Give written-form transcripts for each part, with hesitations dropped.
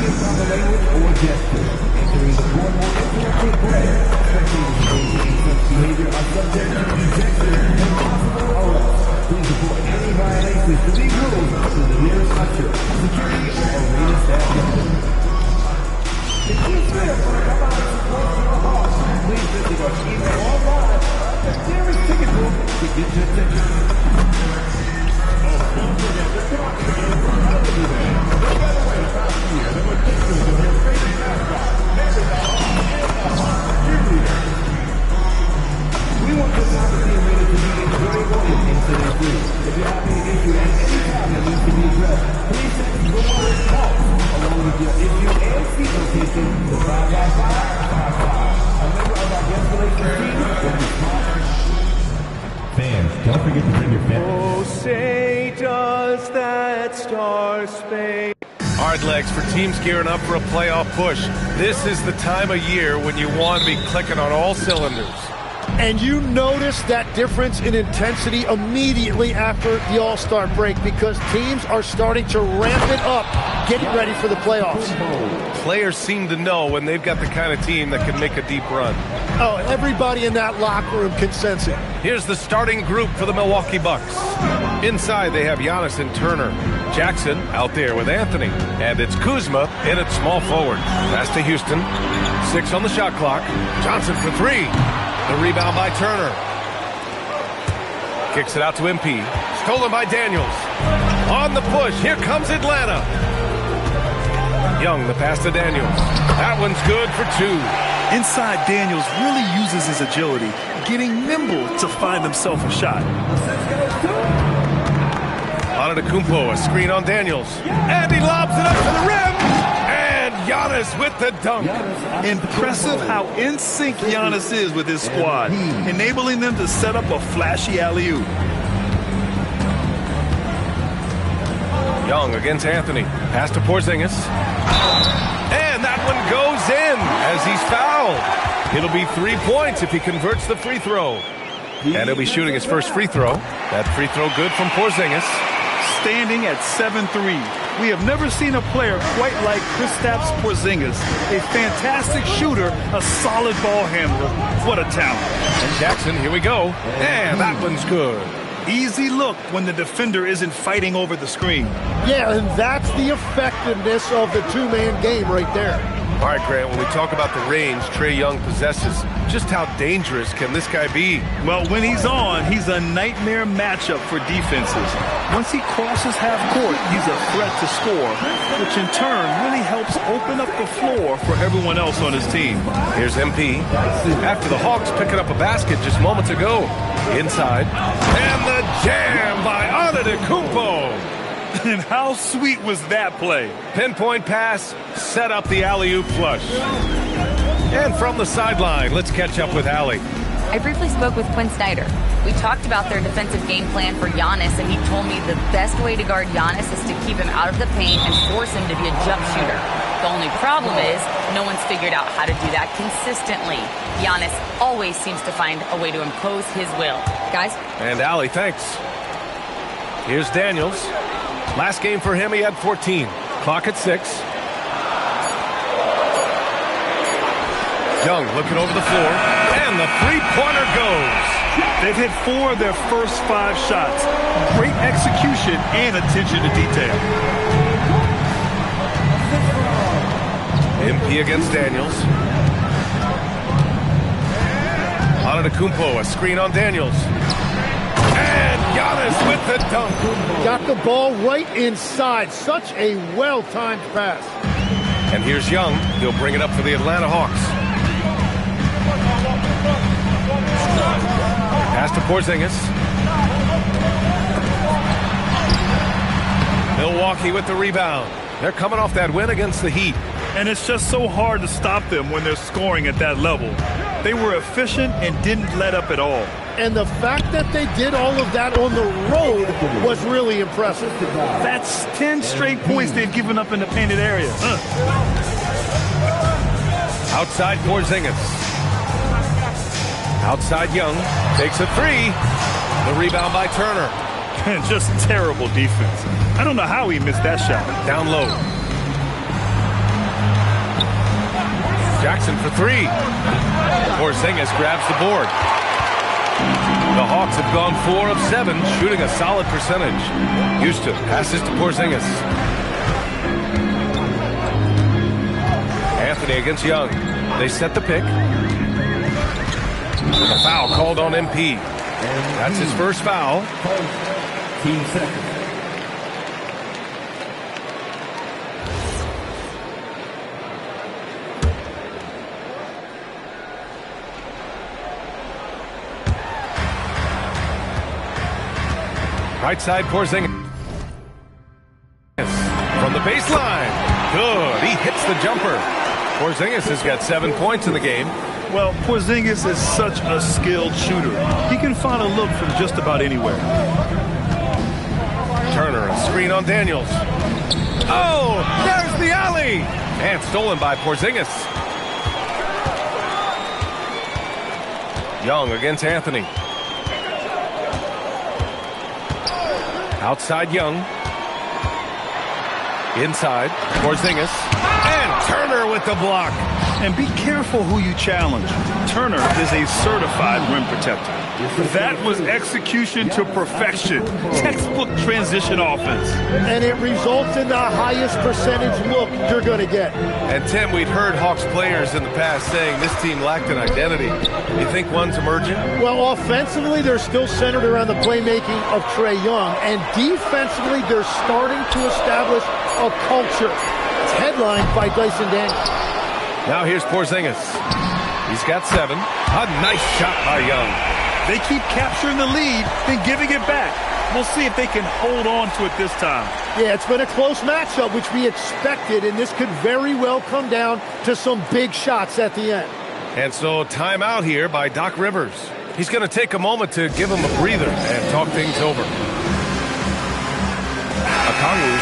or gesture. Entering the court will interrupt play. Spectators engaging in such behavior are subject to ejection and possible arrest. Please report any violations to these rules to the nearest usher, security, or arena staff member. If you feel for a come out and support your heart, please visit our email online at the nearest ticket room to get your ticket. Don't forget the talk game for Melody Band. By the way, the past year, there were pictures of your favorite mascot, Mary cheerleader. We want this opportunity to be enjoyable and incident-free. If you have any issue at any time that needs to be addressed, please text the word HALT along with your issue and seat location to 55555. A member of our guest relations team will respond. Fans, don't forget to bring your family. Oh, say does that star-spangled Hard legs for teams gearing up for a playoff push. This is the time of year when you want to be clicking on all cylinders. And you notice that difference in intensity immediately after the All-Star break because teams are starting to ramp it up, getting ready for the playoffs. Players seem to know when they've got the kind of team that can make a deep run. Oh, everybody in that locker room can sense it. Here's the starting group for the Milwaukee Bucks. Inside, they have Giannis and Turner. Jackson out there with Anthony. And it's Kuzma in at small forward. Pass to Houston. 6 on the shot clock. Johnson for 3. The rebound by Turner. Kicks it out to MP. Stolen by Daniels. On the push, here comes Atlanta. Young, the pass to Daniels. That one's good for 2. Inside, Daniels really uses his agility, getting nimble to find himself a shot. Antetokounmpo, a screen on Daniels. And he lobs it up to the rim. And Giannis with the dunk. Impressive how in sync Giannis is with his squad, enabling them to set up a flashy alley-oop. Young against Anthony. Pass to Porzingis. And that one goes in as he's fouled. It'll be 3 points if he converts the free throw. And he'll be shooting his first free throw. That free throw good from Porzingis. Standing at 7'3". We have never seen a player quite like Kristaps Porzingis. A fantastic shooter, a solid ball handler. What a talent. And Jackson, here we go. And that one's good. Easy look when the defender isn't fighting over the screen. Yeah, and that's the effectiveness of the two-man game right there. All right, Grant, when we talk about the range Trae Young possesses, just how dangerous can this guy be? Well, when he's on, he's a nightmare matchup for defenses. Once he crosses half court, he's a threat to score, which in turn really helps open up the floor for everyone else on his team. Here's MP. After the Hawks picking up a basket just moments ago. Inside. And the jam by Antetokounmpo. And how sweet was that play? Pinpoint pass, set up the alley-oop flush. And from the sideline, let's catch up with Allie. I briefly spoke with Quinn Snyder. We talked about their defensive game plan for Giannis, and he told me the best way to guard Giannis is to keep him out of the paint and force him to be a jump shooter. The only problem is no one's figured out how to do that consistently. Giannis always seems to find a way to impose his will. Guys? And Allie, thanks. Here's Daniels. Last game for him, he had 14. Clock at 6. Young looking over the floor. And the three-pointer goes. They've hit 4 of their first 5 shots. Great execution and attention to detail. MP against Daniels. Antetokounmpo, a screen on Daniels. And Giannis with the dunk. Got the ball right inside. Such a well-timed pass. And here's Young. He'll bring it up for the Atlanta Hawks. Pass to Porzingis. Milwaukee with the rebound. They're coming off that win against the Heat. And it's just so hard to stop them when they're scoring at that level. They were efficient and didn't let up at all. And the fact that they did all of that on the road was really impressive. That's 10 straight points they've given up in the painted area. Outside Porzingis. Outside Young. Takes a 3. The rebound by Turner. Just terrible defense. I don't know how he missed that shot. Down low. Jackson for three. Porzingis grabs the board. The Hawks have gone 4 of 7, shooting a solid percentage. Houston passes to Porzingis. Anthony against Young. They set the pick. A foul called on MP. That's his first foul. Team second. Right side, Porzingis. From the baseline. Good. He hits the jumper. Porzingis has got 7 points in the game. Well, Porzingis is such a skilled shooter. He can find a look from just about anywhere. Turner, a screen on Daniels. Oh, there's the alley. And stolen by Porzingis. Young against Anthony. Outside Young. Inside, Porzingis. And Turner with the block. And be careful who you challenge. Turner is a certified rim protector. That was execution to perfection. Textbook transition offense. And it results in the highest percentage look you're going to get. And Tim, we've heard Hawks players in the past saying this team lacked an identity. You think one's emerging? Well, offensively, they're still centered around the playmaking of Trae Young. And defensively, they're starting to establish a culture. It's headlined by Dyson Daniels. Now here's Porzingis. He's got 7. A nice shot by Young. They keep capturing the lead, then giving it back. We'll see if they can hold on to it this time. Yeah, it's been a close matchup, which we expected, and this could very well come down to some big shots at the end. And so timeout here by Doc Rivers. He's going to take a moment to give him a breather and talk things over. Okongwu.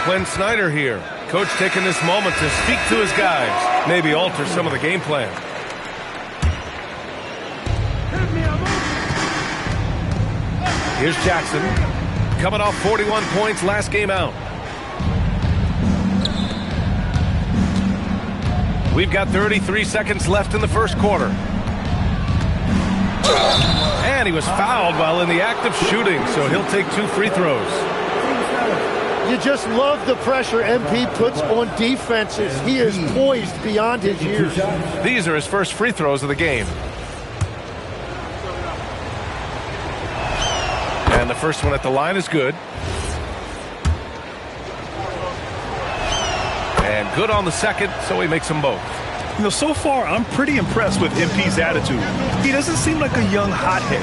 Quinn Snyder here. Coach taking this moment to speak to his guys. Maybe alter some of the game plan. Here's Jackson. Coming off 41 points last game out. We've got 33 seconds left in the first quarter. And he was fouled while in the act of shooting, so he'll take 2 free throws. You just love the pressure MP puts on defenses. He is poised beyond his years. These are his first free throws of the game. And the first one at the line is good. And good on the second, so he makes them both. You know, so far, I'm pretty impressed with MP's attitude. He doesn't seem like a young hothead.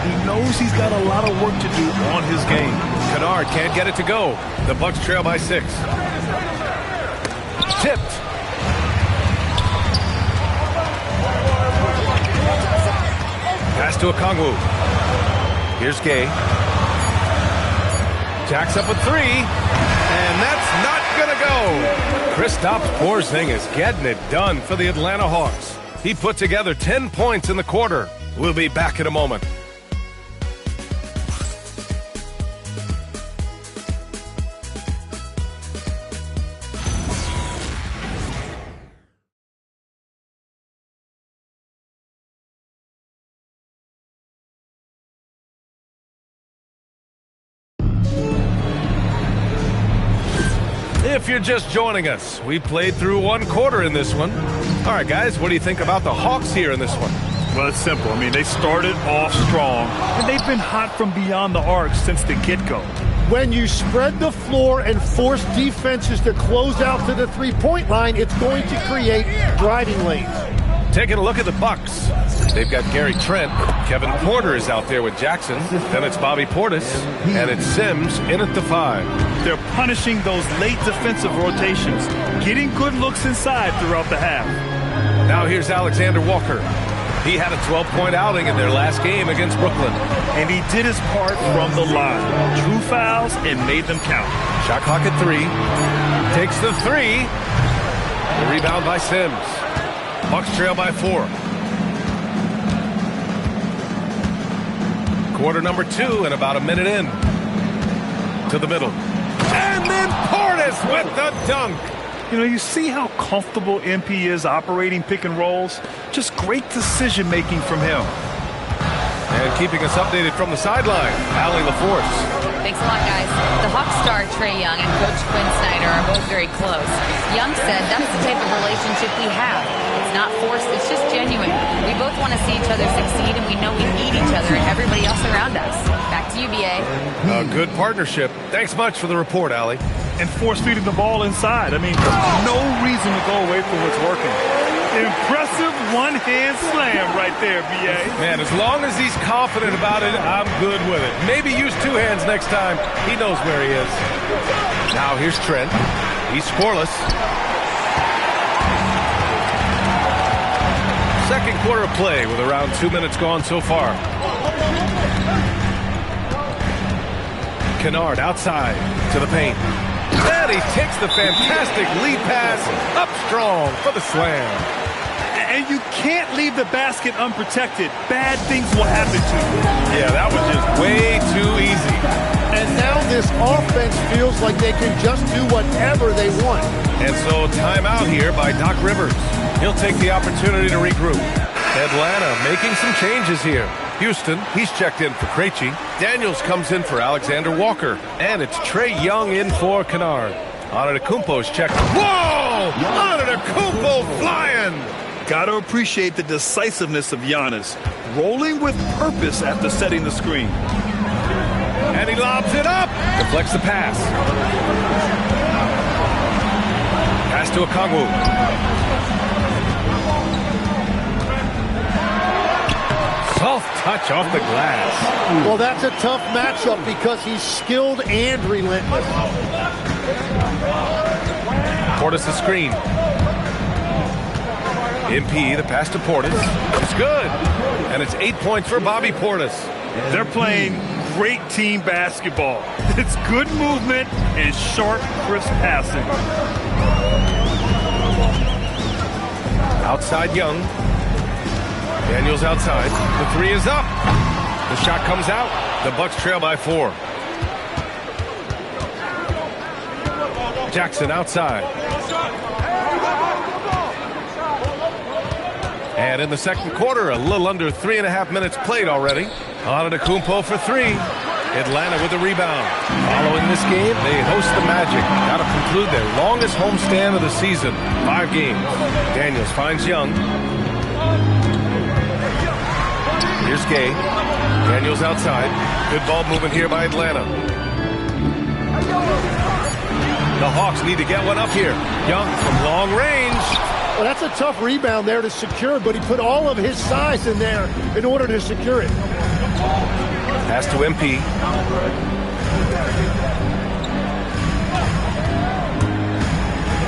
He knows he's got a lot of work to do on his game. Kennard can't get it to go. The Bucks trail by 6. Tipped. Pass to Okongwu. Here's Gay. Jacks up with 3. And that's not going to go. Kristaps Porzingis getting it done for the Atlanta Hawks. He put together 10 points in the quarter. We'll be back in a moment. If you're just joining us, we played through 1 quarter in this one. All right, guys, what do you think about the Hawks here in this one? Well, it's simple. I mean, they started off strong, and they've been hot from beyond the arc since the get-go. When you spread the floor and force defenses to close out to the three-point line, it's going to create driving lanes. Taking a look at the Bucks. They've got Gary Trent. Kevin Porter is out there with Jackson. Then it's Bobby Portis. And it's Sims in at the 5. They're punishing those late defensive rotations, getting good looks inside throughout the half. Now here's Alexander Walker. He had a 12-point outing in their last game against Brooklyn. And he did his part from the line. Drew fouls and made them count. Shot clock at 3. Takes the 3. The rebound by Sims. Bucks trail by 4. Quarter number 2 and about a minute in. To the middle. And then Portis with the dunk. You know, you see how comfortable MP is operating pick and rolls? Just great decision-making from him. And keeping us updated from the sideline, Allie LaForce. Thanks a lot, guys. The Hawks star Trae Young and Coach Quinn Snyder are both very close. Young said that's the type of relationship we have. It's not forced, it's just genuine. We both want to see each other succeed, and we know we need each other and everybody else around us. Back to you, BA. A good partnership. Thanks much for the report, Allie. And force-feeding the ball inside. I mean, no reason to go away from what's working. Impressive one-hand slam right there, B.A. Man, as long as he's confident about it, I'm good with it. Maybe use 2 hands next time. He knows where he is. Now here's Trent. He's scoreless. Second quarter of play with around 2 minutes gone so far. Kennard outside to the paint. And he takes the fantastic lead pass up strong for the slam. And you can't leave the basket unprotected. Bad things will happen to you. Yeah, that was just way too easy. And now this offense feels like they can just do whatever they want. And so timeout here by Doc Rivers. He'll take the opportunity to regroup. Atlanta making some changes here. Houston, he's checked in for Krejci. Daniels comes in for Alexander Walker. And it's Trae Young in for Kennard. Antetokounmpo's checked. Whoa! Antetokounmpo flying! Got to appreciate the decisiveness of Giannis, rolling with purpose after setting the screen. And he lobs it up. Deflects the pass. Pass to Okongwu. Soft touch off the glass. Well, that's a tough matchup because he's skilled and relentless. Portis' screen. MP, the pass to Portis. It's good. And it's 8 points for Bobby Portis. They're playing great team basketball. It's good movement and sharp, crisp passing. Outside Young. Daniels outside. The 3 is up. The shot comes out. The Bucks trail by 4. Jackson outside. And in the second quarter, a little under 3.5 minutes played already. Antetokounmpo for 3. Atlanta with the rebound. Following this game, they host the Magic. Now to conclude their longest homestand of the season. 5 games. Daniels finds Young. Here's Gay. Daniels outside. Good ball movement here by Atlanta. The Hawks need to get one up here. Young from long range. Well, that's a tough rebound there to secure, but he put all of his size in there in order to secure it. Pass to MP.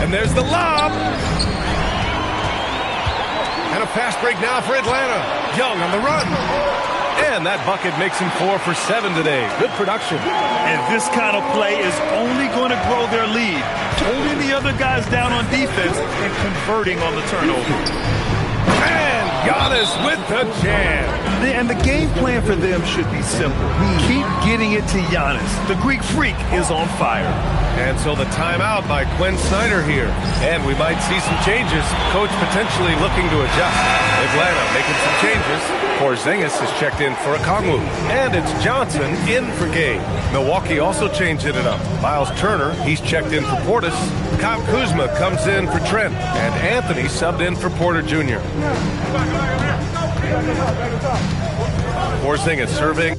And there's the lob. And a fast break now for Atlanta. Young on the run. And that bucket makes him 4 for 7 today. Good production. And this kind of play is only going to grow their lead. Holding the other guys down on defense and converting on the turnover. And Giannis with the jam. And the game plan for them should be simple. Keep getting it to Giannis. The Greek freak is on fire. And so the timeout by Quinn Snyder here. And we might see some changes. Coach potentially looking to adjust. Atlanta making some changes. Porzingis is checked in for Okongwu. And it's Johnson in for Gay. Milwaukee also changing it up. Miles Turner, he's checked in for Portis. Kyle Kuzma comes in for Trent. And Anthony subbed in for Porter Jr. Porzingis serving.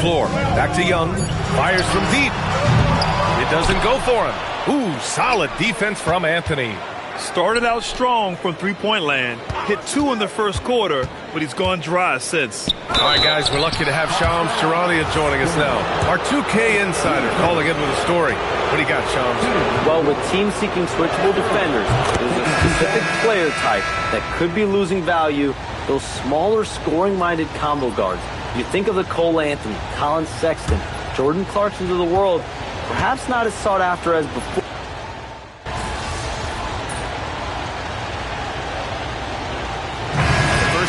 floor. Back to Young. Fires from deep. It doesn't go for him. Ooh, solid defense from Anthony. Started out strong from three-point land. Hit 2 in the first quarter, but he's gone dry since. All right, guys, we're lucky to have Shams Charania joining us now. Our 2K insider calling in with a story. What do you got, Shams? Well, with teams seeking switchable defenders, there's a specific player type that could be losing value, those smaller scoring-minded combo guards. You think of the Cole Anthony, Colin Sexton, Jordan Clarksons of the world, perhaps not as sought after as before.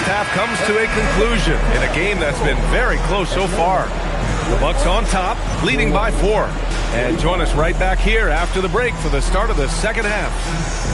Half comes to a conclusion in a game that's been very close so far. The Bucks on top, leading by 4. And join us right back here after the break for the start of the second half.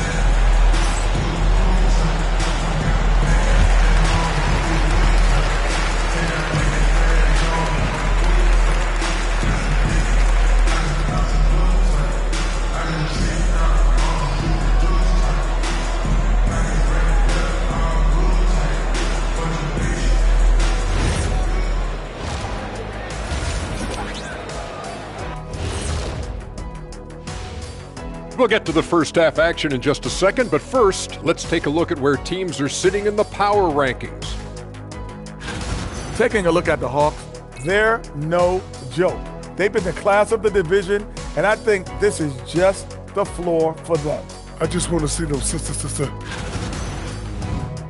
We'll get to the first half action in just a second, but first, let's take a look at where teams are sitting in the power rankings. Taking a look at the Hawks, they're no joke. They've been the class of the division, and I think this is just the floor for them. I just want to see them, sister.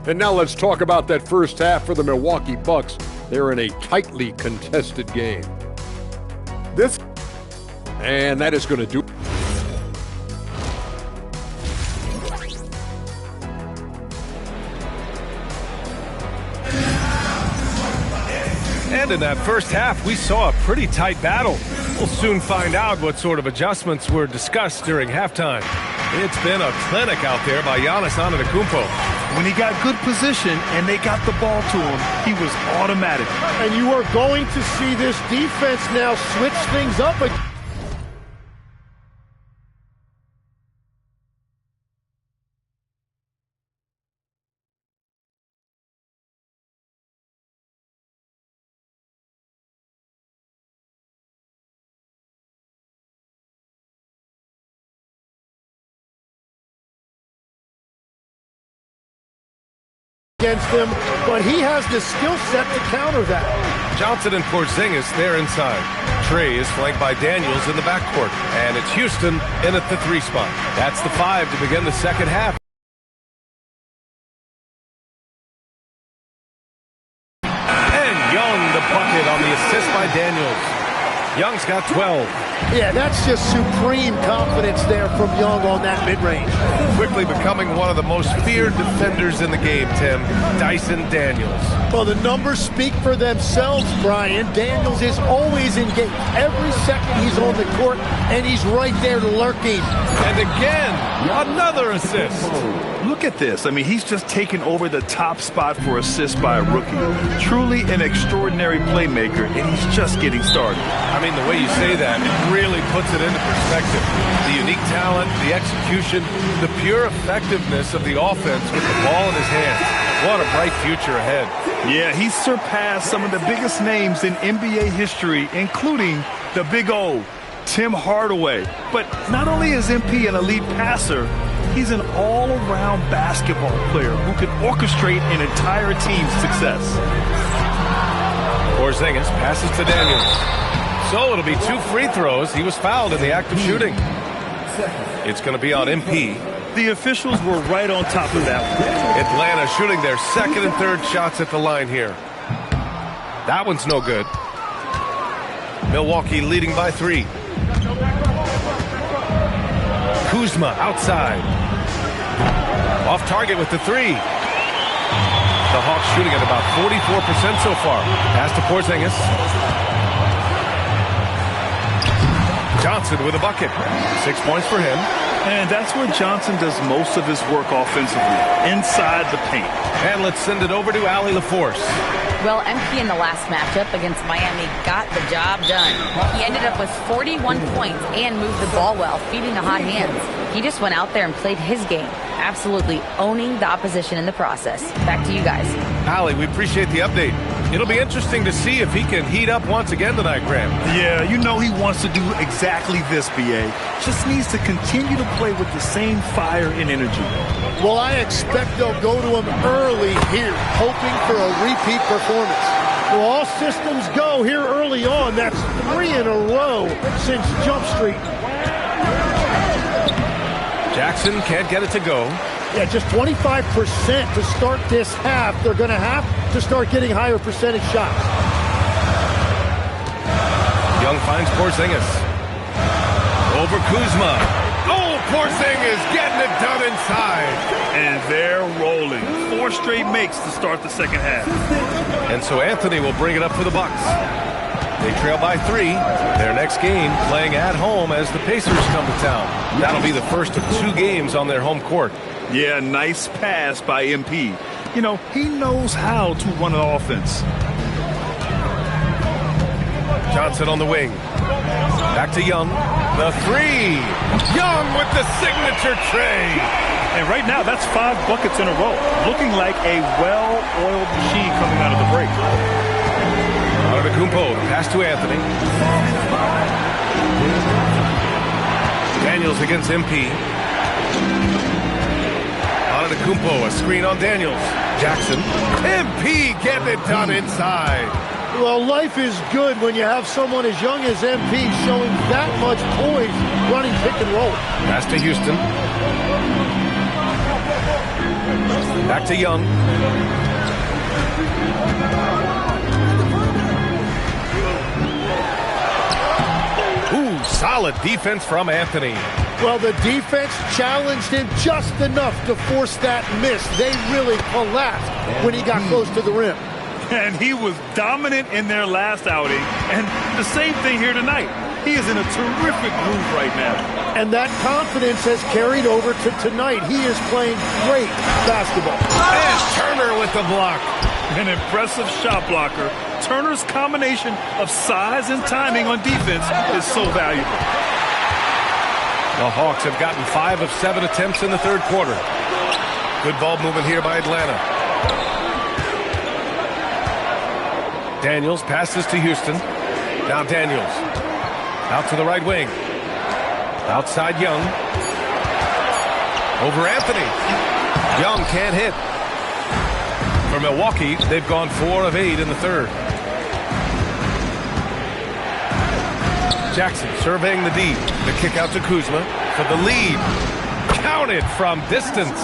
And now let's talk about that first half for the Milwaukee Bucks. They're in a tightly contested game. And that is going to do it. And in that first half, we saw a pretty tight battle. We'll soon find out what sort of adjustments were discussed during halftime. It's been a clinic out there by Giannis Antetokounmpo. When he got good position and they got the ball to him, he was automatic. And you are going to see this defense now switch things up again. Against them, but he has the skill set to counter that. Johnson and Porzingis, they're inside. Trey is flanked by Daniels in the backcourt, and it's Houston in at the 3 spot. That's the 5 to begin the second half. And Young the bucket on the assist by Daniels. Young's got 12. Yeah, that's just supreme confidence there from Young on that mid-range. Quickly becoming one of the most feared defenders in the game, Tim, Dyson Daniels. Well, the numbers speak for themselves, Brian. Daniels is always engaged. Every second he's on the court, and he's right there lurking. And again, another assist. Look at this. I mean, he's just taken over the top spot for assists by a rookie. Truly an extraordinary playmaker, and he's just getting started. I mean, the way you say that, it really puts it into perspective. The unique talent, the execution, the pure effectiveness of the offense with the ball in his hands. What a bright future ahead. Yeah, he's surpassed some of the biggest names in NBA history, including the Big O, Tim Hardaway. But not only is MP an elite passer, he's an all-around basketball player who can orchestrate an entire team's success. Porzingis passes to Daniels. So it'll be 2 free throws. He was fouled in the act of shooting. It's going to be on MP. The officials were right on top of that one. Atlanta shooting their second and third shots at the line here. That one's no good. Milwaukee leading by 3. Kuzma outside. Off target with the 3. The Hawks shooting at about 44% so far. Pass to Porzingis. Johnson with a bucket. 6 points for him. And that's where Johnson does most of his work offensively, inside the paint. And let's send it over to Allie LaForce. Well, MP in the last matchup against Miami got the job done. He ended up with 41 points and moved the ball well, feeding the hot hands. He just went out there and played his game, absolutely owning the opposition in the process. Back to you guys. Allie, we appreciate the update. It'll be interesting to see if he can heat up once again tonight, Graham. Yeah, you know he wants to do exactly this, B.A. Just needs to continue to play with the same fire and energy. Well, I expect they'll go to him early here, hoping for a repeat performance. Well, all systems go here early on. That's 3 in a row since Jump Street. Jackson can't get it to go. Yeah, just 25% to start this half. They're going to have to start getting higher percentage shots. Young finds Porzingis. Over Kuzma. Oh, Porzingis getting it done inside. And they're rolling. 4 straight makes to start the second half. And so Anthony will bring it up for the Bucks. They trail by 3. Their next game playing at home as the Pacers come to town. That'll be the first of 2 games on their home court. Yeah, nice pass by MP. You know, he knows how to run an offense. Johnson on the wing. Back to Young. The 3. Young with the signature tray. And right now, that's 5 buckets in a row. Looking like a well-oiled machine coming out of the break. Antetokounmpo, pass to Anthony. Daniels against MP. Antetokounmpo, a screen on Daniels. Jackson. MP getting it done inside. Well, life is good when you have someone as young as MP showing that much poise running pick and roll. Pass to Houston. Back to Young. Ooh, solid defense from Anthony. Well, the defense challenged him just enough to force that miss. They really collapsed when he got close to the rim. And he was dominant in their last outing. And the same thing here tonight. He is in a terrific groove right now. And that confidence has carried over to tonight. He is playing great basketball. And Turner with the block. An impressive shot blocker. Turner's combination of size and timing on defense is so valuable. The Hawks have gotten 5 of 7 attempts in the third quarter. Good ball movement here by Atlanta. Daniels passes to Houston. Now Daniels. Out to the right wing. Outside Young. Over Anthony. Young can't hit. For Milwaukee, they've gone 4 of 8 in the third. Jackson surveying the D. The kick out to Kuzma for the lead. Counted from distance.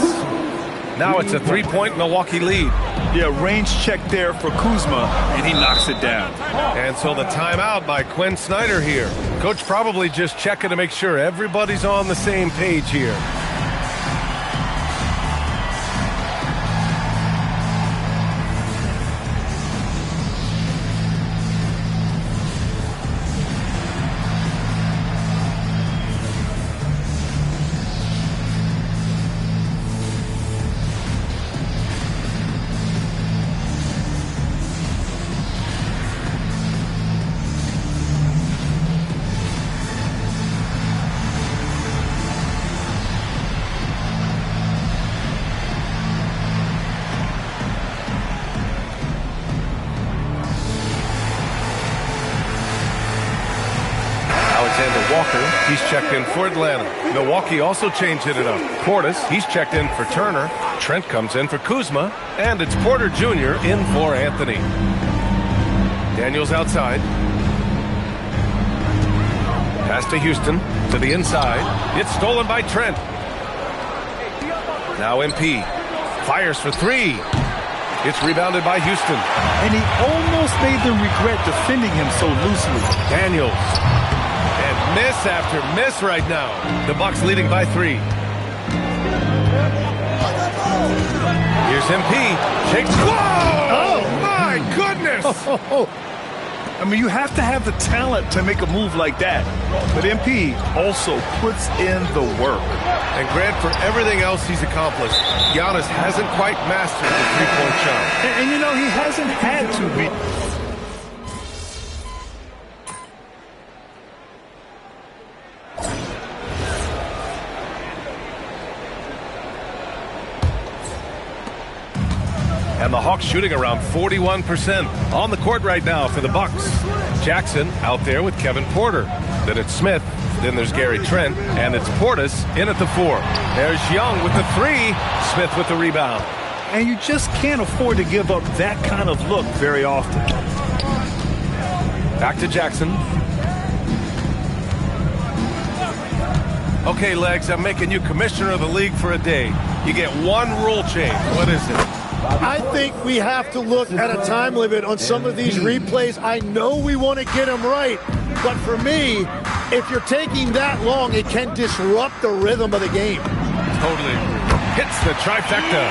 Now it's a 3-point Milwaukee lead. Yeah, range check there for Kuzma, and he knocks it down. And so the timeout by Quinn Snyder here. Coach probably just checking to make sure everybody's on the same page here. He's checked in for Atlanta. Milwaukee also changed it up. Portis, he's checked in for Turner. Trent comes in for Kuzma. And it's Porter Jr. in for Anthony. Daniels outside. Pass to Houston. To the inside. It's stolen by Trent. Now MP. Fires for 3. It's rebounded by Houston. And he almost made them regret defending him so loosely. Daniels. And miss after miss right now. The Bucks leading by 3. Here's MP. Shakes. Whoa! Oh, my goodness! I mean, you have to have the talent to make a move like that. But MP also puts in the work. And Grant, for everything else he's accomplished, Giannis hasn't quite mastered the three-point shot. And you know, he hasn't had to be. And the Hawks shooting around 41%. On the court right now for the Bucks. Jackson out there with Kevin Porter. Then it's Smith. Then there's Gary Trent. And it's Portis in at the 4. There's Young with the 3. Smith with the rebound. And you just can't afford to give up that kind of look very often. Back to Jackson. Okay, Legs, I'm making you commissioner of the league for a day. You get one rule change. What is it? I think we have to look at a time limit on some of these replays. I know we want to get them right, but for me, if you're taking that long, it can disrupt the rhythm of the game. Totally. Hits the trifecta.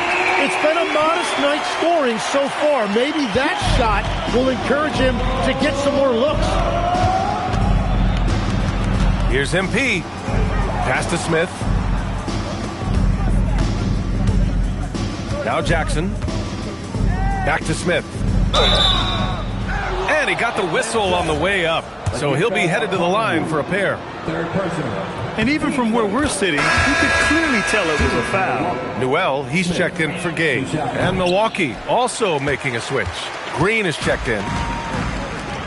It's been a modest night scoring so far. Maybe that shot will encourage him to get some more looks. Here's MP. Pass to Smith. Now Jackson. Back to Smith. And he got the whistle on the way up. So he'll be headed to the line for a pair. And even from where we're sitting, you could clearly tell it was a foul. Newell, he's checked in for Gay. And Milwaukee also making a switch. Green is checked in.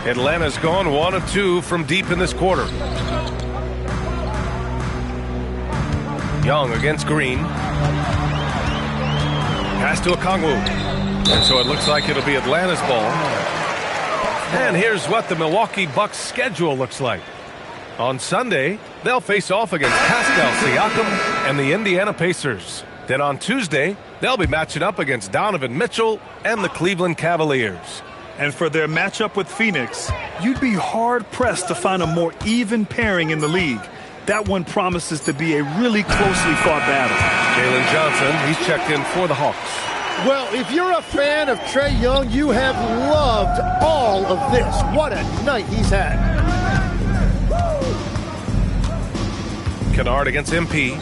Atlanta's gone 1 of 2 from deep in this quarter. Young against Green. Pass to Okongwu. And so it looks like it'll be Atlanta's ball. And here's what the Milwaukee Bucks schedule looks like. On Sunday, they'll face off against Pascal Siakam and the Indiana Pacers. Then on Tuesday, they'll be matching up against Donovan Mitchell and the Cleveland Cavaliers. And for their matchup with Phoenix, you'd be hard-pressed to find a more even pairing in the league. That one promises to be a really closely fought battle. Jalen Johnson, he's checked in for the Hawks. Well, if you're a fan of Trae Young, you have loved all of this. What a night he's had. Kennard against MP.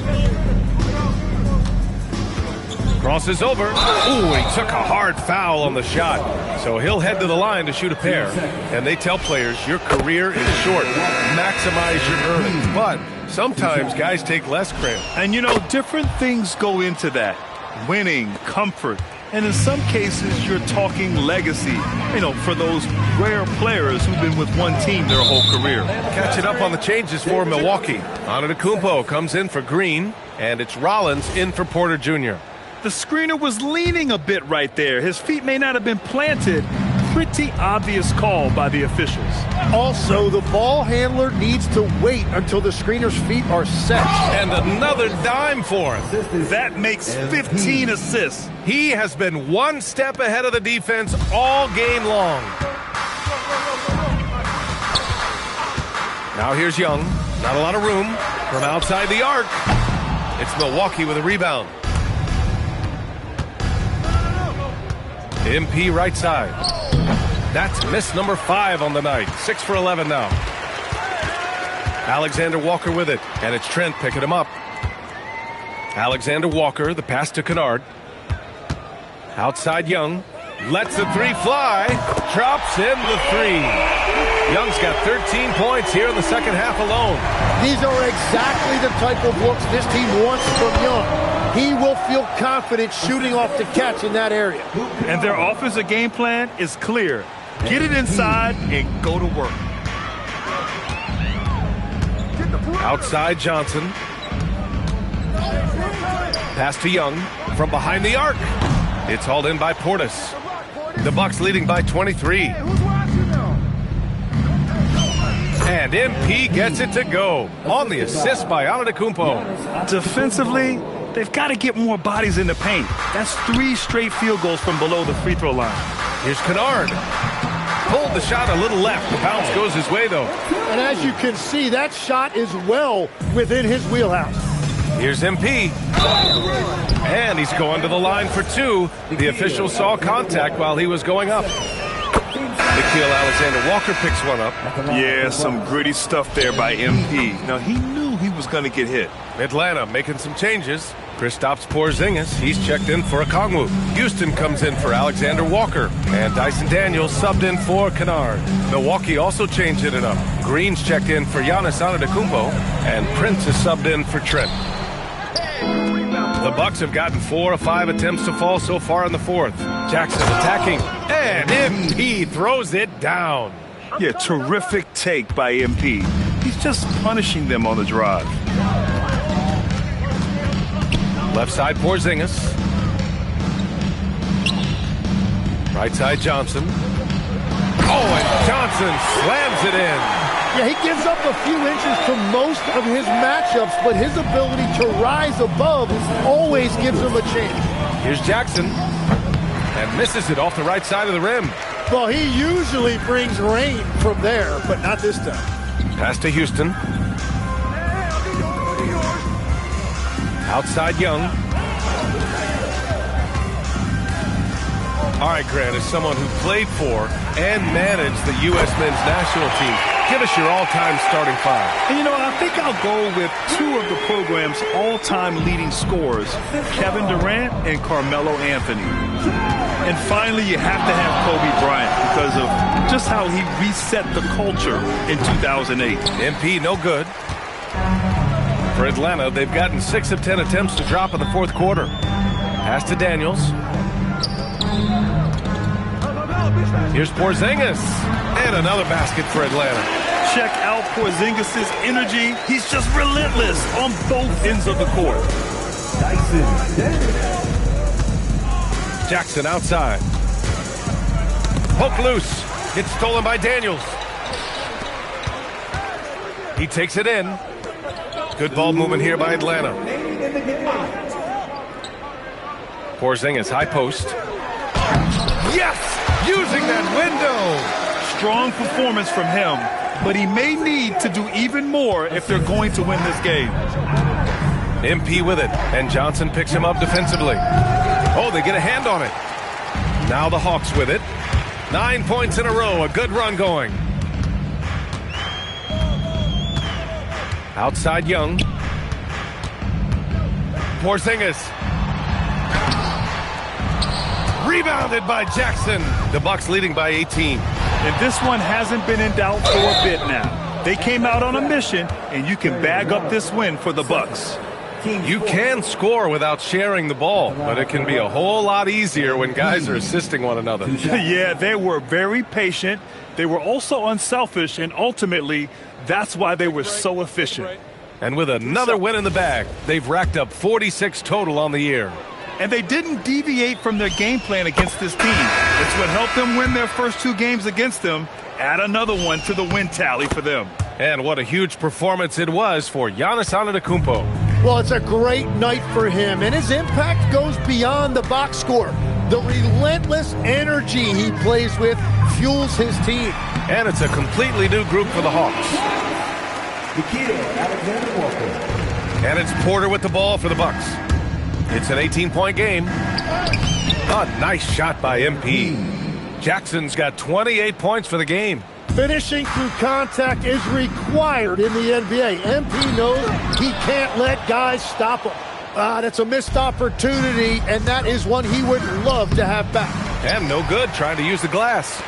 Crosses over. Ooh, he took a hard foul on the shot. So he'll head to the line to shoot a pair. And they tell players, your career is short. Maximize your earnings. But sometimes guys take less credit. And you know, different things go into that. Winning, comfort, and in some cases, you're talking legacy. You know, for those rare players who've been with one team their whole career. Catching up on the changes for Milwaukee. Antetokounmpo comes in for Green, and it's Rollins in for Porter Jr. The screener was leaning a bit right there. His feet may not have been planted. Pretty obvious call by the officials. Also, the ball handler needs to wait until the screener's feet are set. And another dime for him. That makes 15 assists. He has been one step ahead of the defense all game long. Now here's Young. Not a lot of room from outside the arc. It's Milwaukee with a rebound. MP right side. That's miss number 5 on the night. 6 for 11 now. Alexander Walker with it. And it's Trent picking him up. Alexander Walker, the pass to Kennard. Outside Young. Lets the 3 fly. Drops in the 3. Young's got 13 points here in the second half alone. These are exactly the type of looks this team wants from Young. He will feel confident shooting off the catch in that area. And their offensive game plan is clear. Get it inside and go to work. Outside Johnson. Pass to Young from behind the arc. It's hauled in by Portis. The Bucks leading by 23. And MP gets it to go on the assist by Antetokounmpo. Defensively, they've got to get more bodies in the paint. That's 3 straight field goals from below the free throw line. Here's Kennard. Pulled the shot a little left. The bounce goes his way, though. And as you can see, that shot is well within his wheelhouse. Here's MP. And he's going to the line for 2. The official saw contact while he was going up. Nickeil Alexander-Walker picks one up. Yeah, some gritty stuff there by MP. Now, he knew he was going to get hit. Atlanta making some changes. Kristaps Porzingis, he's checked in for Okongwu. Houston comes in for Alexander Walker. And Dyson Daniels subbed in for Kennard. Milwaukee also changing it up. Green's checked in for Giannis Antetokounmpo. And Prince is subbed in for Trent. The Bucks have gotten 4 of 5 attempts to fall so far in the fourth. Jackson attacking, and MP throws it down. Yeah, terrific take by MP. He's just punishing them on the drive. Left side Porzingis. Right side Johnson. Oh, and Johnson slams it in. Yeah, he gives up a few inches to most of his matchups, but his ability to rise above always gives him a chance. Here's Jackson. And misses it off the right side of the rim. Well, he usually brings rain from there, but not this time. Pass to Houston. Outside Young. All right, Grant, as someone who played for and managed the U.S. men's national team, give us your all-time starting five. And you know, I think I'll go with two of the program's all-time leading scorers, Kevin Durant and Carmelo Anthony. And finally, you have to have Kobe Bryant because of just how he reset the culture in 2008. MP, no good. For Atlanta, they've gotten 6 of 10 attempts to drop in the fourth quarter. Pass to Daniels. Here's Porzingis. And another basket for Atlanta. Check out Porzingis' energy. He's just relentless on both ends of the court. Jackson outside. Poke loose. Gets stolen by Daniels. He takes it in. Good ball movement here by Atlanta. Porzingis, high post. Yes! Using that window! Strong performance from him, but he may need to do even more if they're going to win this game. MP with it, and Johnson picks him up defensively. Oh, they get a hand on it. Now the Hawks with it. 9 points in a row, a good run going. Outside Young. Porzingis. Rebounded by Jackson. The Bucks leading by 18. And this one hasn't been in doubt for a bit now. They came out on a mission, and you can bag up this win for the Bucks. You can score without sharing the ball, but it can be a whole lot easier when guys are assisting one another. Yeah, they were very patient. They were also unselfish, and ultimately, that's why they were so efficient. And with another win in the bag, they've racked up 46 total on the year. And they didn't deviate from their game plan against this team. It's what helped them win their first 2 games against them. Add another one to the win tally for them. And what a huge performance it was for Giannis Antetokounmpo. Well, it's a great night for him, and his impact goes beyond the box score. The relentless energy he plays with fuels his team. And it's a completely new group for the Hawks. And it's Porter with the ball for the Bucks. It's an 18-point game. A nice shot by MP. Jackson's got 28 points for the game. Finishing through contact is required in the NBA. MP knows he can't let guys stop him. That's a missed opportunity, and that is one he would love to have back. And no good trying to use the glass.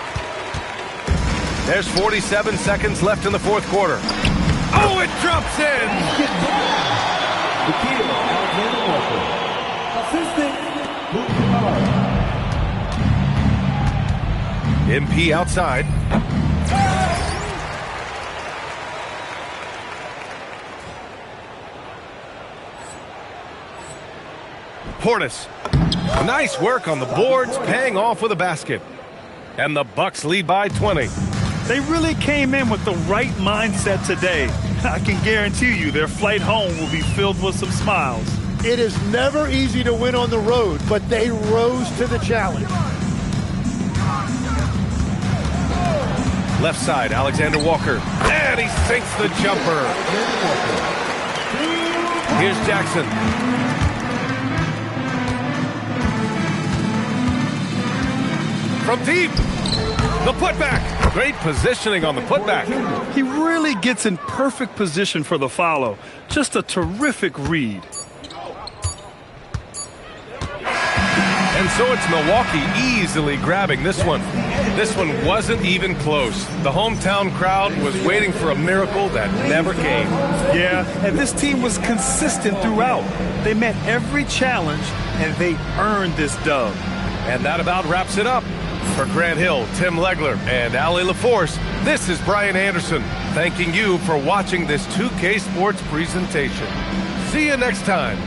There's 47 seconds left in the fourth quarter. Oh, it drops in! MP outside. Portis. Nice work on the boards, paying off with a basket. And the Bucks lead by 20. They really came in with the right mindset today. I can guarantee you their flight home will be filled with some smiles. It is never easy to win on the road, but they rose to the challenge. Left side, Alexander Walker. And he sinks the jumper. Here's Jackson. From deep. The putback. Great positioning on the putback. He really gets in perfect position for the follow. Just a terrific read. And so it's Milwaukee easily grabbing this one. This one wasn't even close. The hometown crowd was waiting for a miracle that never came. Yeah, and this team was consistent throughout. They met every challenge, and they earned this dub. And that about wraps it up. For Grant Hill, Tim Legler, and Allie LaForce, this is Brian Anderson, thanking you for watching this 2K Sports presentation. See you next time.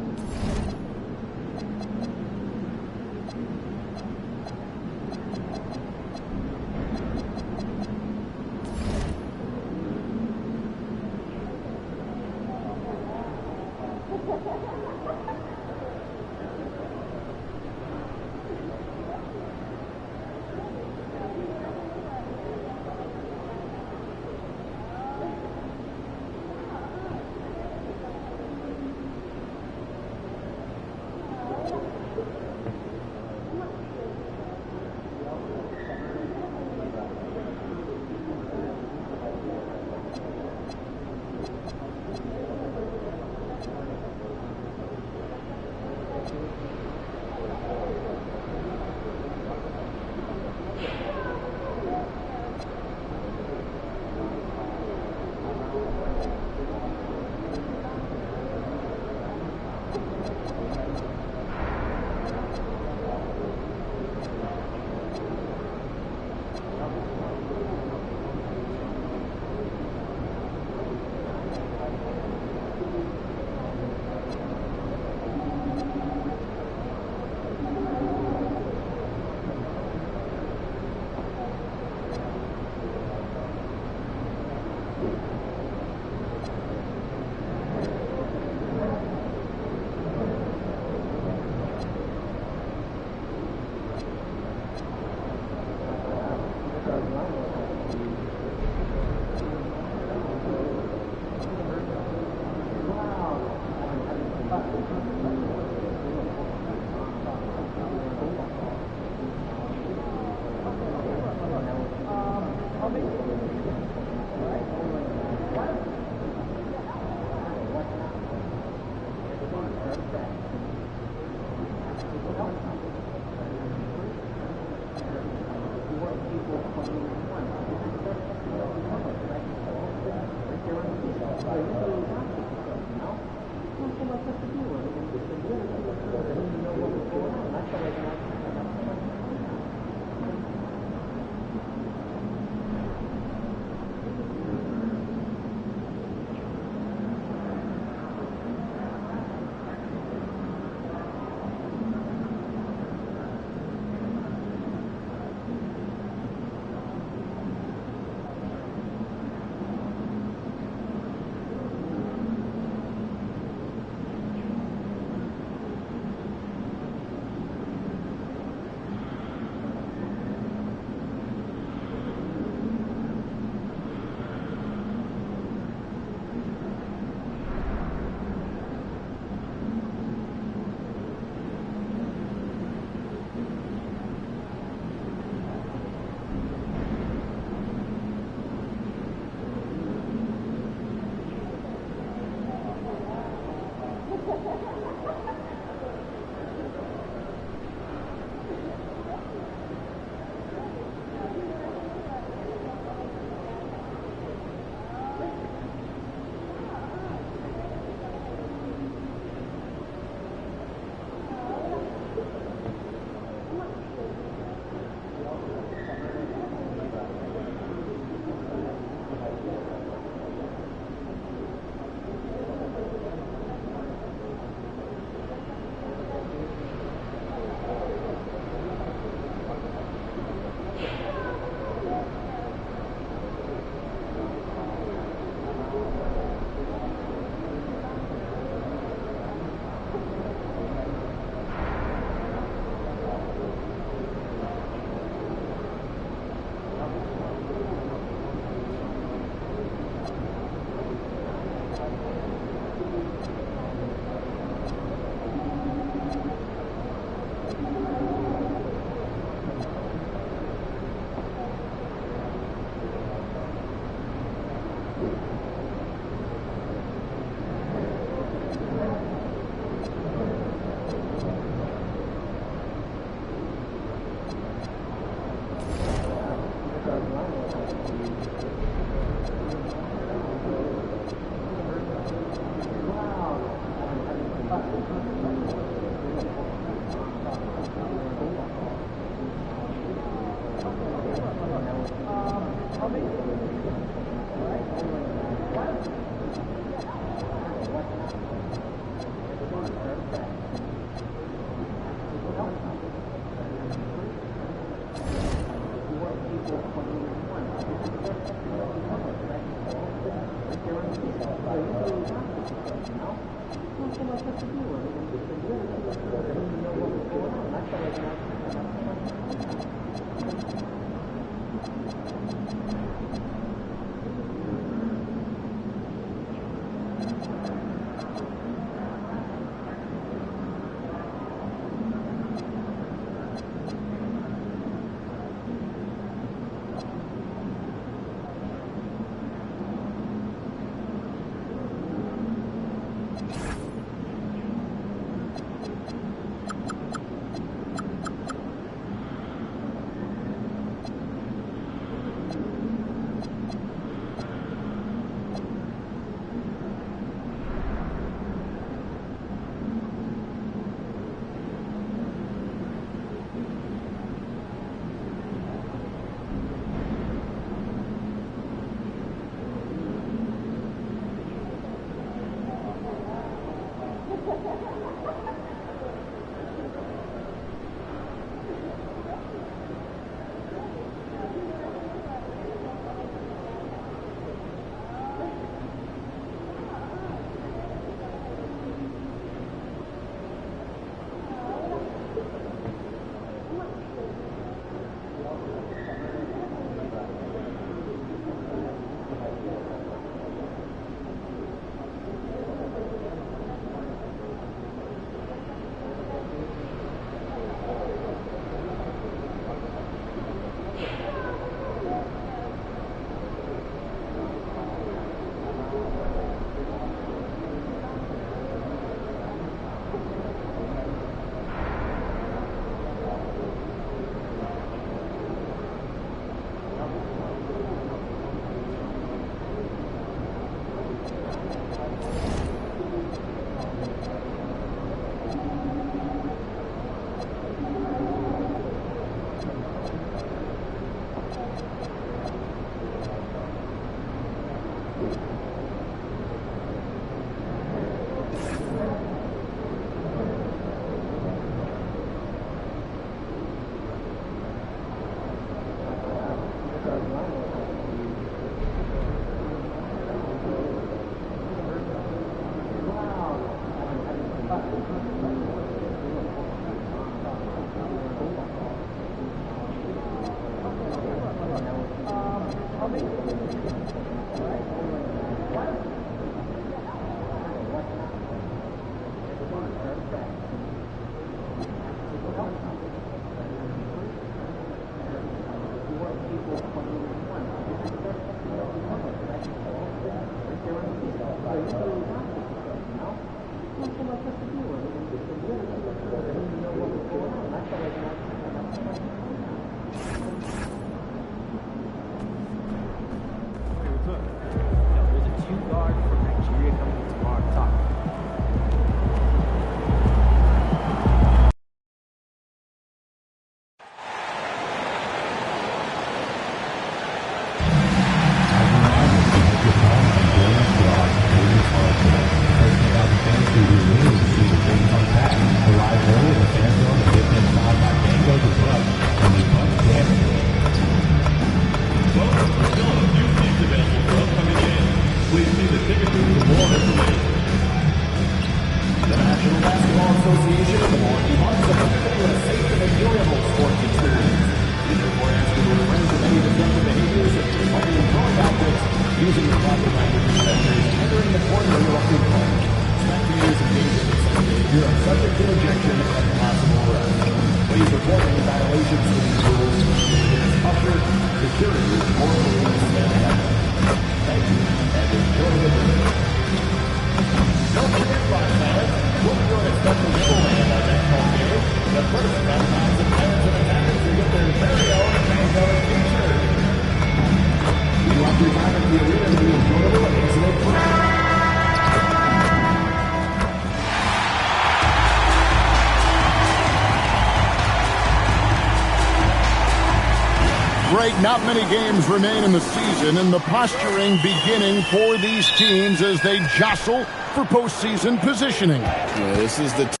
Not many games remain in the season, and the posturing beginning for these teams as they jostle for postseason positioning. Yeah, this is the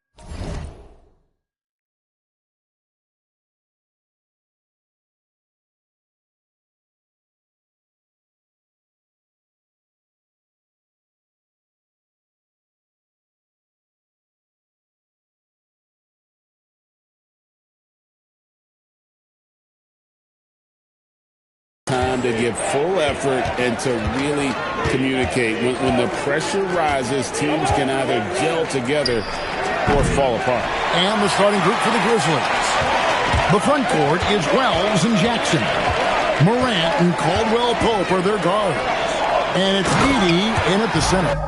time to give full effort and to really communicate. When the pressure rises, teams can either gel together or fall apart. And the starting group for the Grizzlies. The front court is Wells and Jackson. Morant and Caldwell Pope are their guards. And it's Edey in at the center.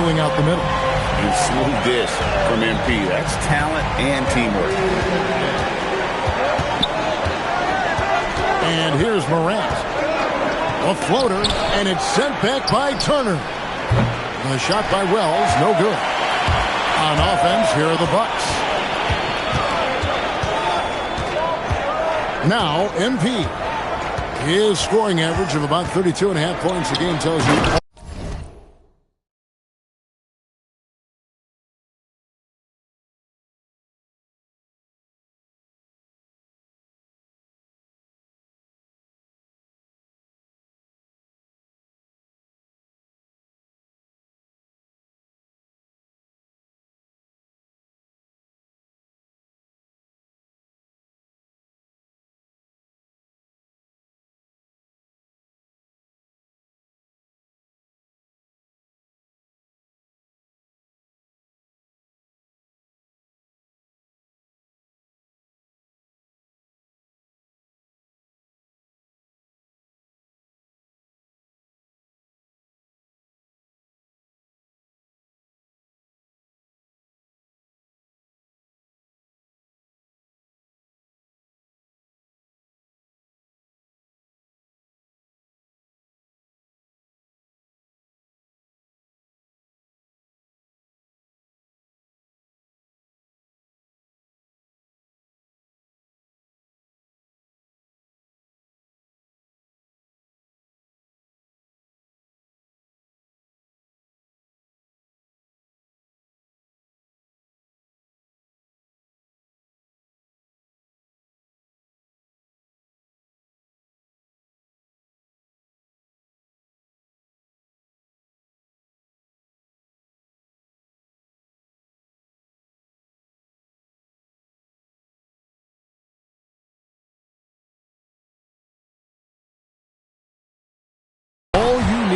Filling out the middle. And smooth dish from MP. That's talent and teamwork. And here's Morant. A floater, and it's sent back by Turner. The shot by Wells, no good. On offense, here are the Bucks. Now, MP. His scoring average of about 32.5 points a game tells you.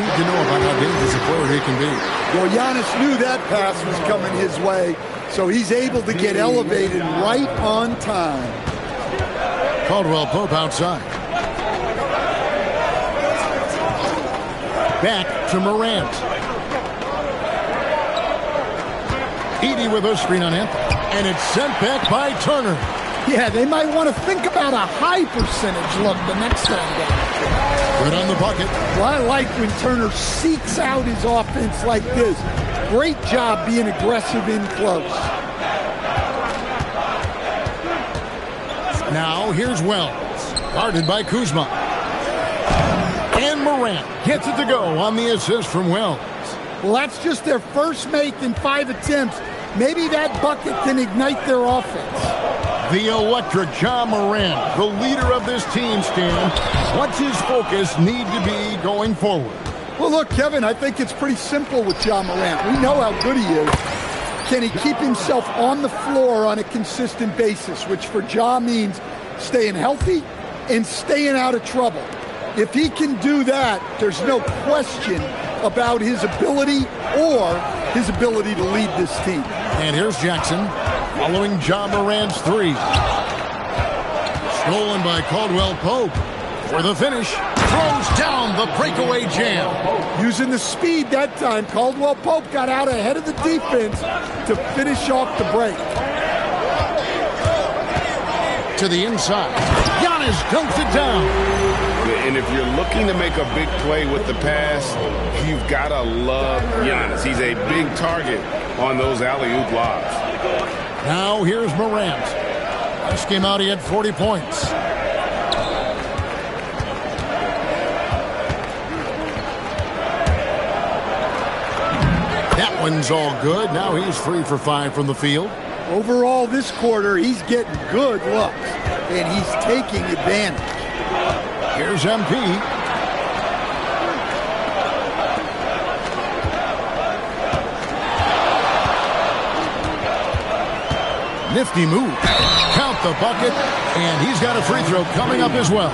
To know about how dangerous a player he can be. Well, Giannis knew that pass was coming his way, so he's able to get elevated right on time. Caldwell Pope outside. Back to Morant. Edey with a screen on Anthony. And it's sent back by Turner. Yeah, they might want to think about a high percentage look the next time down. Good on the bucket. Well, I like when Turner seeks out his offense like this. Great job being aggressive in close. Now here's Wells. Guarded by Kuzma. And Morant gets it to go on the assist from Wells. Well, that's just their first make in 5 attempts. Maybe that bucket can ignite their offense. The electric Ja Morant, the leader of this team, Stan. What's his focus need to be going forward? Well, look, Kevin, I think it's pretty simple with Ja Morant. We know how good he is. Can he keep himself on the floor on a consistent basis, which for Ja means staying healthy and staying out of trouble. If he can do that, there's no question about his ability or his ability to lead this team. And here's Jackson following Ja Morant's three. Stolen by Caldwell Pope. For the finish, throws down the breakaway jam. Using the speed that time, Caldwell Pope got out ahead of the defense to finish off the break. To the inside. Giannis dunks it down. And And if you're looking to make a big play with the pass, you've got to love Giannis. He's a big target on those alley-oop lobs. Now here's Morant. Last game out, he had 40 points. That one's all good. Now he's 3 for 5 from the field. Overall, this quarter, he's getting good looks, and he's taking advantage. Here's MP. Nifty move. Count the bucket, and he's got a free throw coming up as well.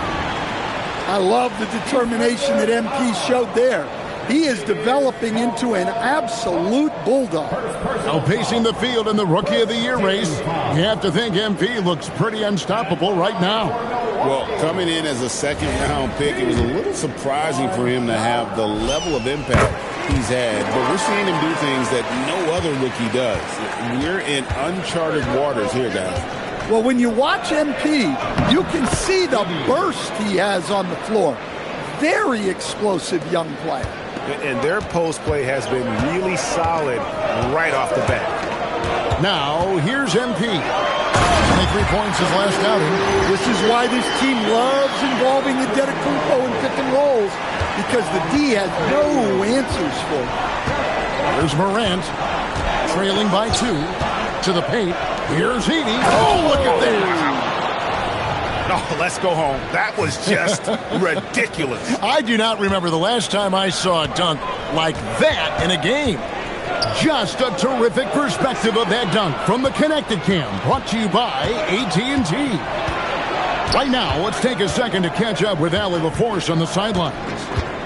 I love the determination that MP showed there. He is developing into an absolute bulldog. Outpacing the field in the Rookie of the Year race. You have to think MP looks pretty unstoppable right now. Well, coming in as a second-round pick, it was a little surprising for him to have the level of impact he's had. But we're seeing him do things that no other rookie does. We're in uncharted waters here, guys. Well, when you watch MP, you can see the burst he has on the floor. Very explosive young player. And their post play has been really solid right off the bat. Now, here's MP. 23 points his last outing. This is why this team loves involving the Antetokounmpo in pick and rolls, because the D has no answers for it. Here's Morant, trailing by 2 to the paint. Here's Heaney. Oh, look at that. Oh, let's go home. That was just ridiculous. I do not remember the last time I saw a dunk like that in a game. Just a terrific perspective of that dunk from the Connected Cam, brought to you by AT&T. Right now, let's take a second to catch up with Allie LaForce on the sidelines.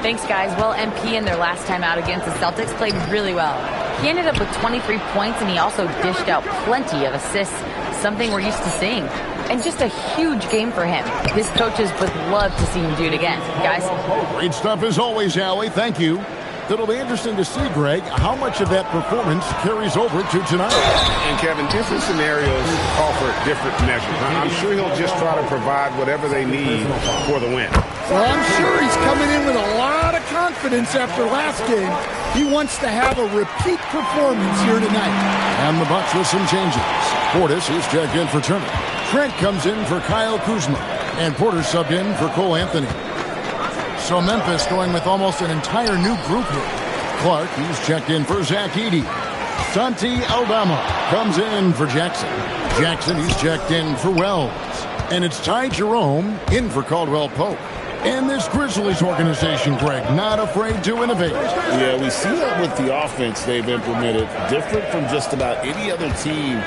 Thanks, guys. Well, MP in their last time out against the Celtics played really well. He ended up with 23 points, and he also dished out plenty of assists, something we're used to seeing. And just a huge game for him. His coaches would love to see him do it again. Guys? Great stuff as always, Allie. Thank you. It'll be interesting to see, Greg, how much of that performance carries over to tonight. And, Kevin, different scenarios call for different measures. I'm sure he'll just try to provide whatever they need for the win. Well, I'm sure he's coming in with a lot of confidence after last game. He wants to have a repeat performance here tonight. And the Bucks with some changes. Portis is checked in for Turner. Trent comes in for Kyle Kuzma. And Porter subbed in for Cole Anthony. So Memphis going with almost an entire new group here. Clark, he's checked in for Zach Edey. Santi Aldama comes in for Jackson. Jackson, he's checked in for Wells. And it's Ty Jerome in for Caldwell Pope. And this Grizzlies organization, Greg, not afraid to innovate. Yeah, we see that with the offense they've implemented, different from just about any other team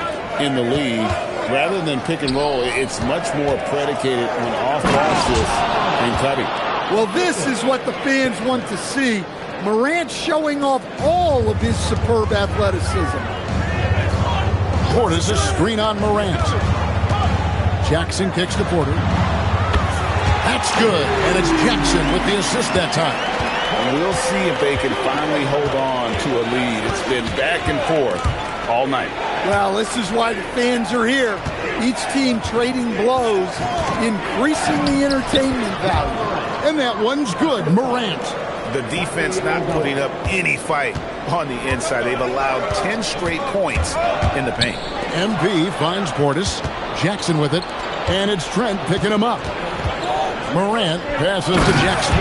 in the league. Rather than pick and roll, it's much more predicated on off-ball shifts and cutting. Well, this is what the fans want to see. Morant showing off all of his superb athleticism. Portis a screen on Morant. Jackson kicks to Porter. That's good, and it's Jackson with the assist that time. We'll see if they can finally hold on to a lead. It's been back and forth all night. Well, this is why the fans are here. Each team trading blows, increasing the entertainment value. And that one's good, Morant. The defense not putting up any fight on the inside. They've allowed 10 straight points in the paint. MP finds Portis. Jackson with it. And it's Trent picking him up. Morant passes to Jackson.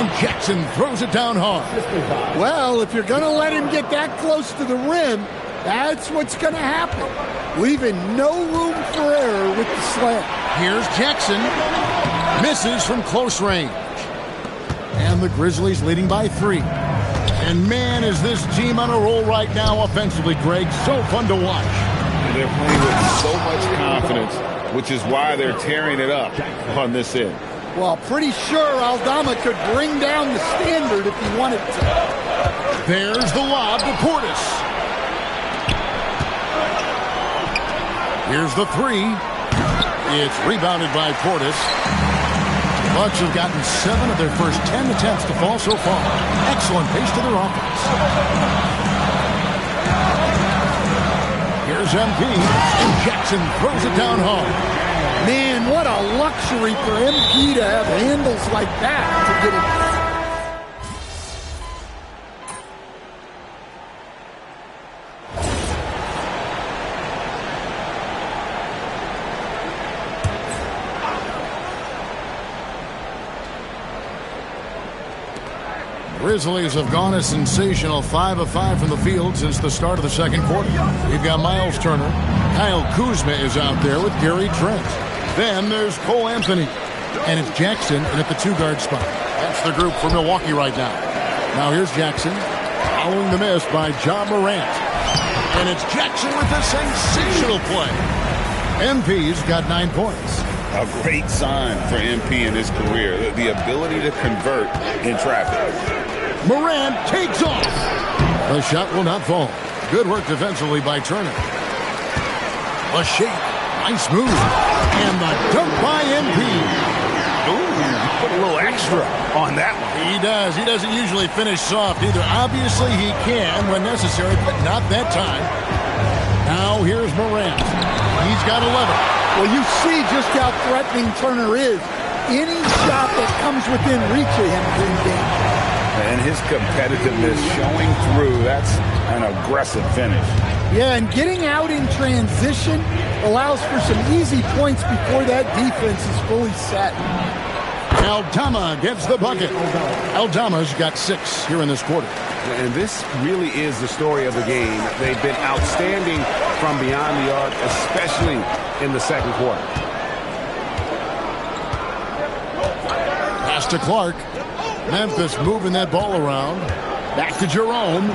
And Jackson throws it down hard. Well, if you're going to let him get that close to the rim, that's what's going to happen. Leaving no room for error with the slam. Here's Jackson. Misses from close range. And the Grizzlies leading by 3. And man, is this team on a roll right now offensively, Greg. So fun to watch. They're playing with so much confidence, which is why they're tearing it up on this end. Well, pretty sure Aldama could bring down the standard if he wanted to. There's the lob to Portis. Here's the 3. It's rebounded by Portis. Bucks have gotten 7 of their first 10 attempts to fall so far. Excellent pace to their offense. Here's MP, and Jackson throws it down hard. Man, what a luxury for MP to have handles like that to get it. Grizzlies have gone a sensational 5 of 5 from the field since the start of the second quarter. We've got Miles Turner. Kyle Kuzma is out there with Gary Trent. Then there's Cole Anthony. And it's Jackson in at the 2-guard spot. That's the group for Milwaukee right now. Now here's Jackson. Following the miss by Ja Morant. And it's Jackson with a sensational play. MP's got 9 points. A great sign for MP in his career. The ability to convert in traffic. Morant takes off. The shot will not fall. Good work defensively by Turner. A shake. Nice move. And the dunk by MP. Ooh, put a little extra on that one. He does. He doesn't usually finish soft either. Obviously, he can when necessary, but not that time. Now, here's Morant. He's got 11. Well, you see just how threatening Turner is. Any shot that comes within reach of him is in danger. And his competitiveness showing through. That's an aggressive finish. Yeah, and getting out in transition allows for some easy points before that defense is fully set. Aldama gets the bucket. Aldama's got 6 here in this quarter. And this really is the story of the game. They've been outstanding from beyond the arc, especially in the second quarter. Pass to Clark. Memphis moving that ball around. Back to Jerome.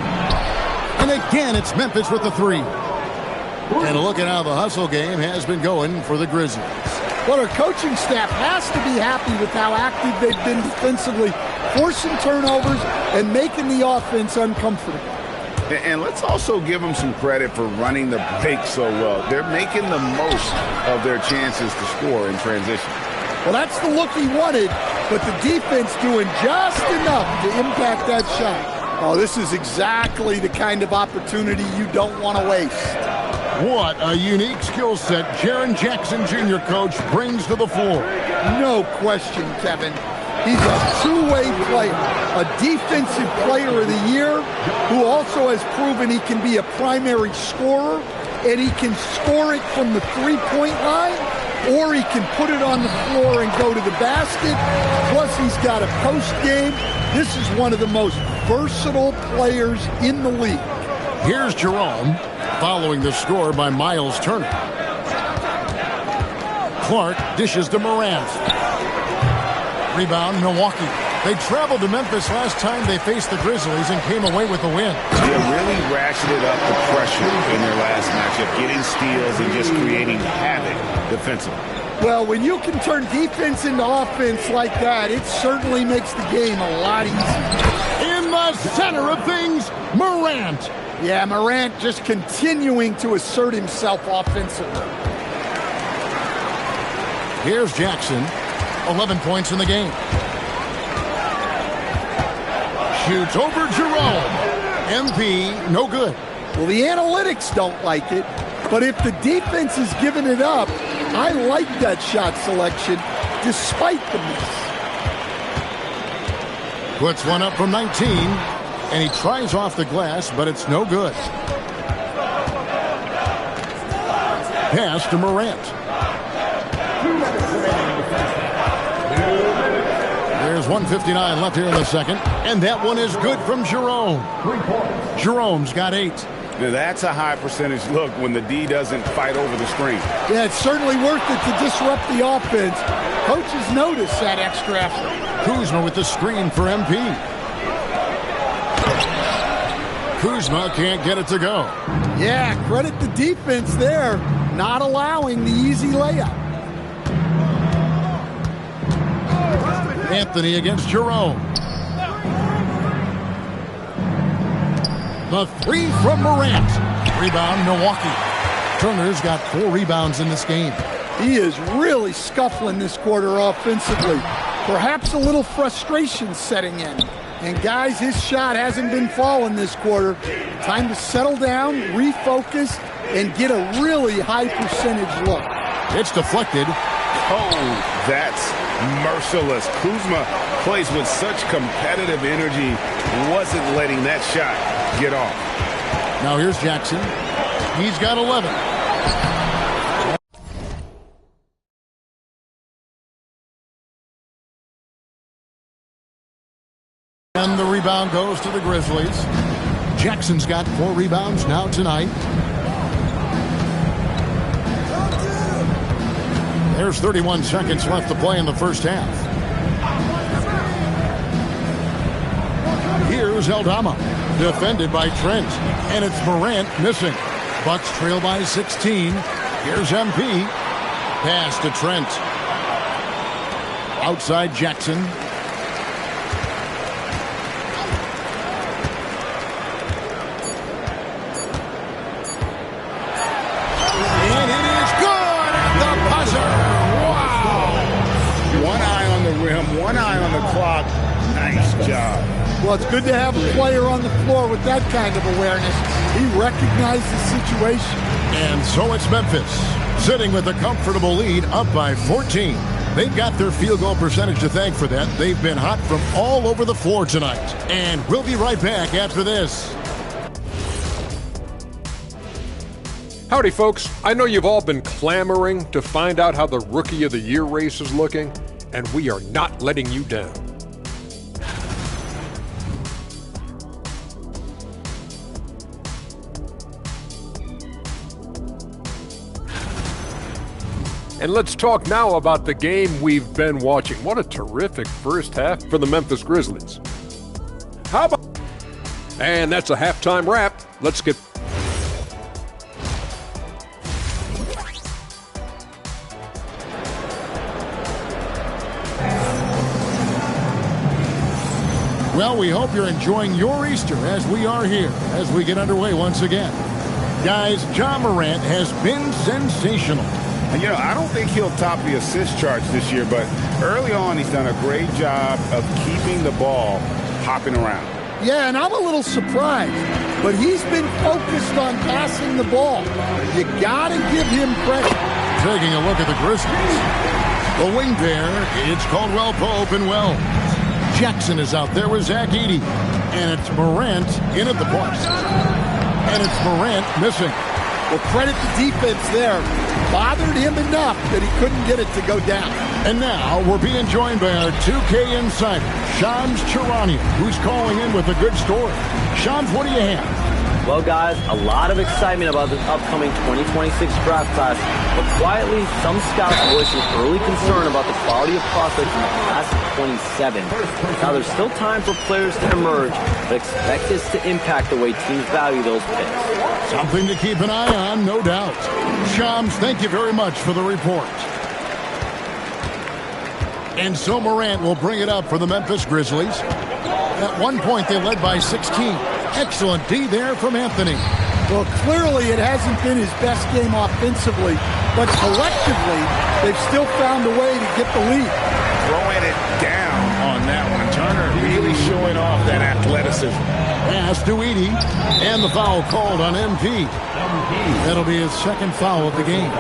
And again, it's Memphis with the 3. And look at how the hustle game has been going for the Grizzlies. Well, our coaching staff has to be happy with how active they've been defensively, forcing turnovers and making the offense uncomfortable. And let's also give them some credit for running the break so well. They're making the most of their chances to score in transition. Well, that's the look he wanted, but the defense doing just enough to impact that shot. Oh, this is exactly the kind of opportunity you don't want to waste. What a unique skill set Jaren Jackson Jr. coach brings to the floor. No question, Kevin. He's a two-way player, a defensive player of the year who also has proven he can be a primary scorer, and he can score it from the three-point line, or he can put it on the floor and go to the basket. Plus, he's got a post game. This is one of the most versatile players in the league. Here's Jerome, following the score by Miles Turner. Clark dishes to Morant. Rebound, Milwaukee. They traveled to Memphis last time they faced the Grizzlies and came away with the win. They really ratcheted up the pressure in their last matchup, getting steals and just creating havoc defensively. Well, when you can turn defense into offense like that, it certainly makes the game a lot easier. In the center of things, Morant. Yeah, Morant just continuing to assert himself offensively. Here's Jackson, 11 points in the game. Shoots over Jerome. MP, no good. Well, the analytics don't like it, but if the defense is giving it up, I like that shot selection despite the miss. Puts one up from 19, and he tries off the glass, but it's no good. Pass to Morant. There's 1:59 left here in the second, and that one is good from Jerome. Jerome's got 8. Now that's a high percentage look when the D doesn't fight over the screen. Yeah, it's certainly worth it to disrupt the offense. Coaches notice that extra effort. Kuzma with the screen for MP. Kuzma can't get it to go. Yeah, credit the defense there, not allowing the easy layup. Anthony against Jerome. The 3 from Morant. Rebound, Milwaukee. Turner's got 4 rebounds in this game. He is really scuffling this quarter offensively. Perhaps a little frustration setting in. And guys, his shot hasn't been falling this quarter. Time to settle down, refocus, and get a really high percentage look. It's deflected. Oh, that's merciless. Kuzma plays with such competitive energy, wasn't letting that shot get off. Now here's Jackson. He's got 11. And the rebound goes to the Grizzlies. Jackson's got 4 rebounds now tonight. There's 31 seconds left to play in the first half. Here's Aldama, defended by Trent, and it's Morant missing. Bucks trail by 16. Here's MP. Pass to Trent. Outside Jackson. And it is good at the buzzer. Wow. One eye on the rim, one eye on the clock. Nice job. Well, it's good to have a player on the floor with that kind of awareness. He recognized the situation. And so it's Memphis, sitting with a comfortable lead, up by 14. They've got their field goal percentage to thank for that. They've been hot from all over the floor tonight. And we'll be right back after this. Howdy, folks. I know you've all been clamoring to find out how the Rookie of the Year race is looking, and we are not letting you down. And let's talk now about the game we've been watching. What a terrific first half for the Memphis Grizzlies. How about... And that's a halftime wrap. Let's get... Well, we hope you're enjoying your Easter as we are here, as we get underway once again. Guys, Ja Morant has been sensational. You know, I don't think he'll top the assist charts this year, but early on he's done a great job of keeping the ball hopping around. Yeah, and I'm a little surprised, but he's been focused on passing the ball. You got to give him credit. Taking a look at the Grizzlies. The wing pair, it's Caldwell Pope and Wells. Jackson is out there with Zach Edey. And it's Morant in at the point. And it's Morant missing. Well, credit the defense there. Bothered him enough that he couldn't get it to go down. And now we're being joined by our 2K insider, Shams Charania, who's calling in with a good story. Shams, what do you have? Well, guys, a lot of excitement about this upcoming 2026 draft class, but quietly, some scouts voicing early concern about the quality of prospects in the class of 27. Now, there's still time for players to emerge, but expect this to impact the way teams value those picks. Something to keep an eye on, no doubt. Shams, thank you very much for the report. And so Morant will bring it up for the Memphis Grizzlies. At one point, they led by 16. Excellent D there from Anthony. Well, clearly it hasn't been his best game offensively, but collectively, they've still found a way to get the lead. Throwing it down on that one. Turner really showing off that athleticism. Pass to Edey, and the foul called on MP. That'll be his second foul of the game.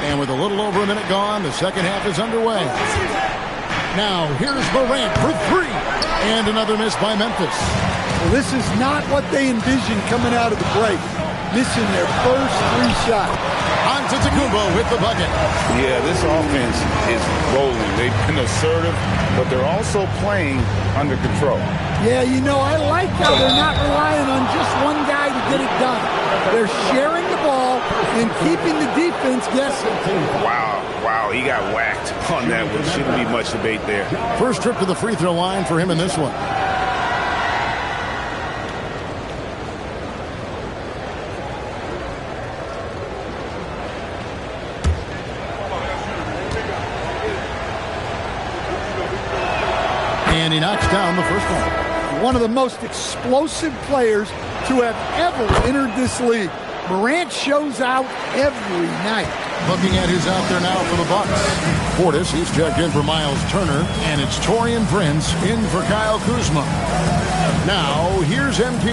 And with a little over a minute gone, the second half is underway. Now, here's Morant for 3. And another miss by Memphis. Well, this is not what they envisioned coming out of the break. Missing their first 3 shots. Antetokounmpo with the bucket. Yeah, this offense is rolling. They've been assertive, but they're also playing under control. Yeah, you know, I like how they're not relying on just one guy to get it done. They're sharing the ball and keeping the defense guessing. Wow, he got whacked on that one. Shouldn't be much debate there. First trip to the free throw line for him in this one. And he knocks down the first one. One of the most explosive players to have ever entered this league. Morant shows out every night. Looking at who's out there now for the Bucks. Portis, he's checked in for Miles Turner, and it's Taurean Prince in for Kyle Kuzma. Now, here's MP.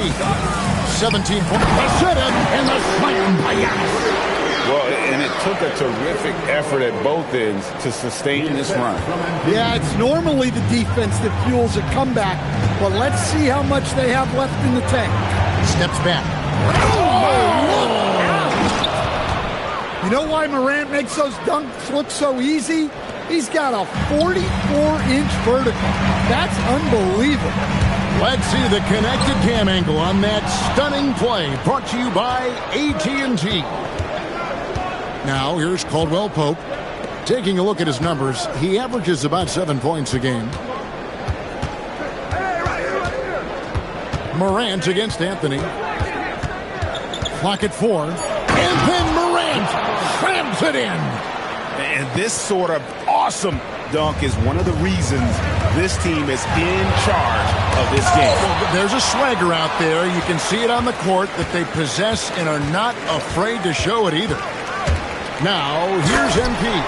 17 points. The sit-in and the slam by Giannis. Well, and it took a terrific effort at both ends to sustain this run. Yeah, it's normally the defense that fuels a comeback, but let's see how much they have left in the tank. Steps back. You know why Morant makes those dunks look so easy? He's got a 44-inch vertical. That's unbelievable. Let's see the connected cam angle on that stunning play, brought to you by AT&T. Now, here's Caldwell Pope. Taking a look at his numbers, he averages about 7 points a game. Morant against Anthony. Clock at 4. And then Morant slams it in. And this sort of awesome dunk is one of the reasons this team is in charge of this game. Well, there's a swagger out there. You can see it on the court that they possess and are not afraid to show it either. Now, here's MP.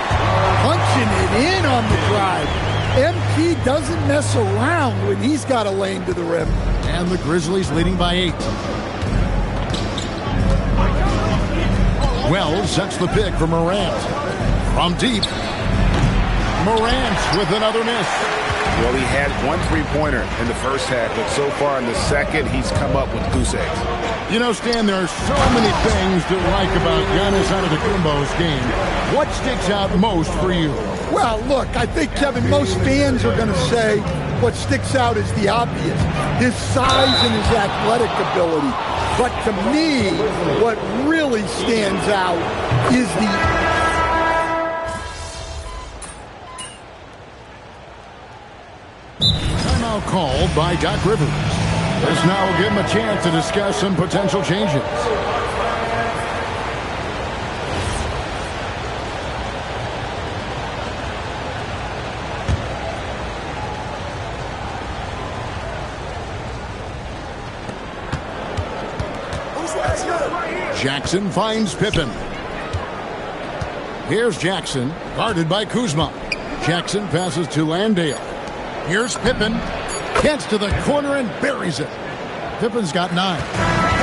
Punching it in on the drive. MP doesn't mess around when he's got a lane to the rim. And the Grizzlies leading by 8. Wells sets the pick for Morant. From deep. Morant with another miss. Well, he had one three-pointer in the first half, but so far in the second, he's come up with goose eggs. You know, Stan, there are so many things to like about Giannis Antetokounmpo's game. What sticks out most for you? Well, look, I think, Kevin, most fans are going to say what sticks out is the obvious. His size and his athletic ability. But to me, what really stands out is the... Timeout called by Doc Rivers. This now will give him a chance to discuss some potential changes. Jackson finds Pippen. Here's Jackson, guarded by Kuzma. Jackson passes to Landale. Here's Pippen. Gets to the corner and buries it. Pippen's got 9.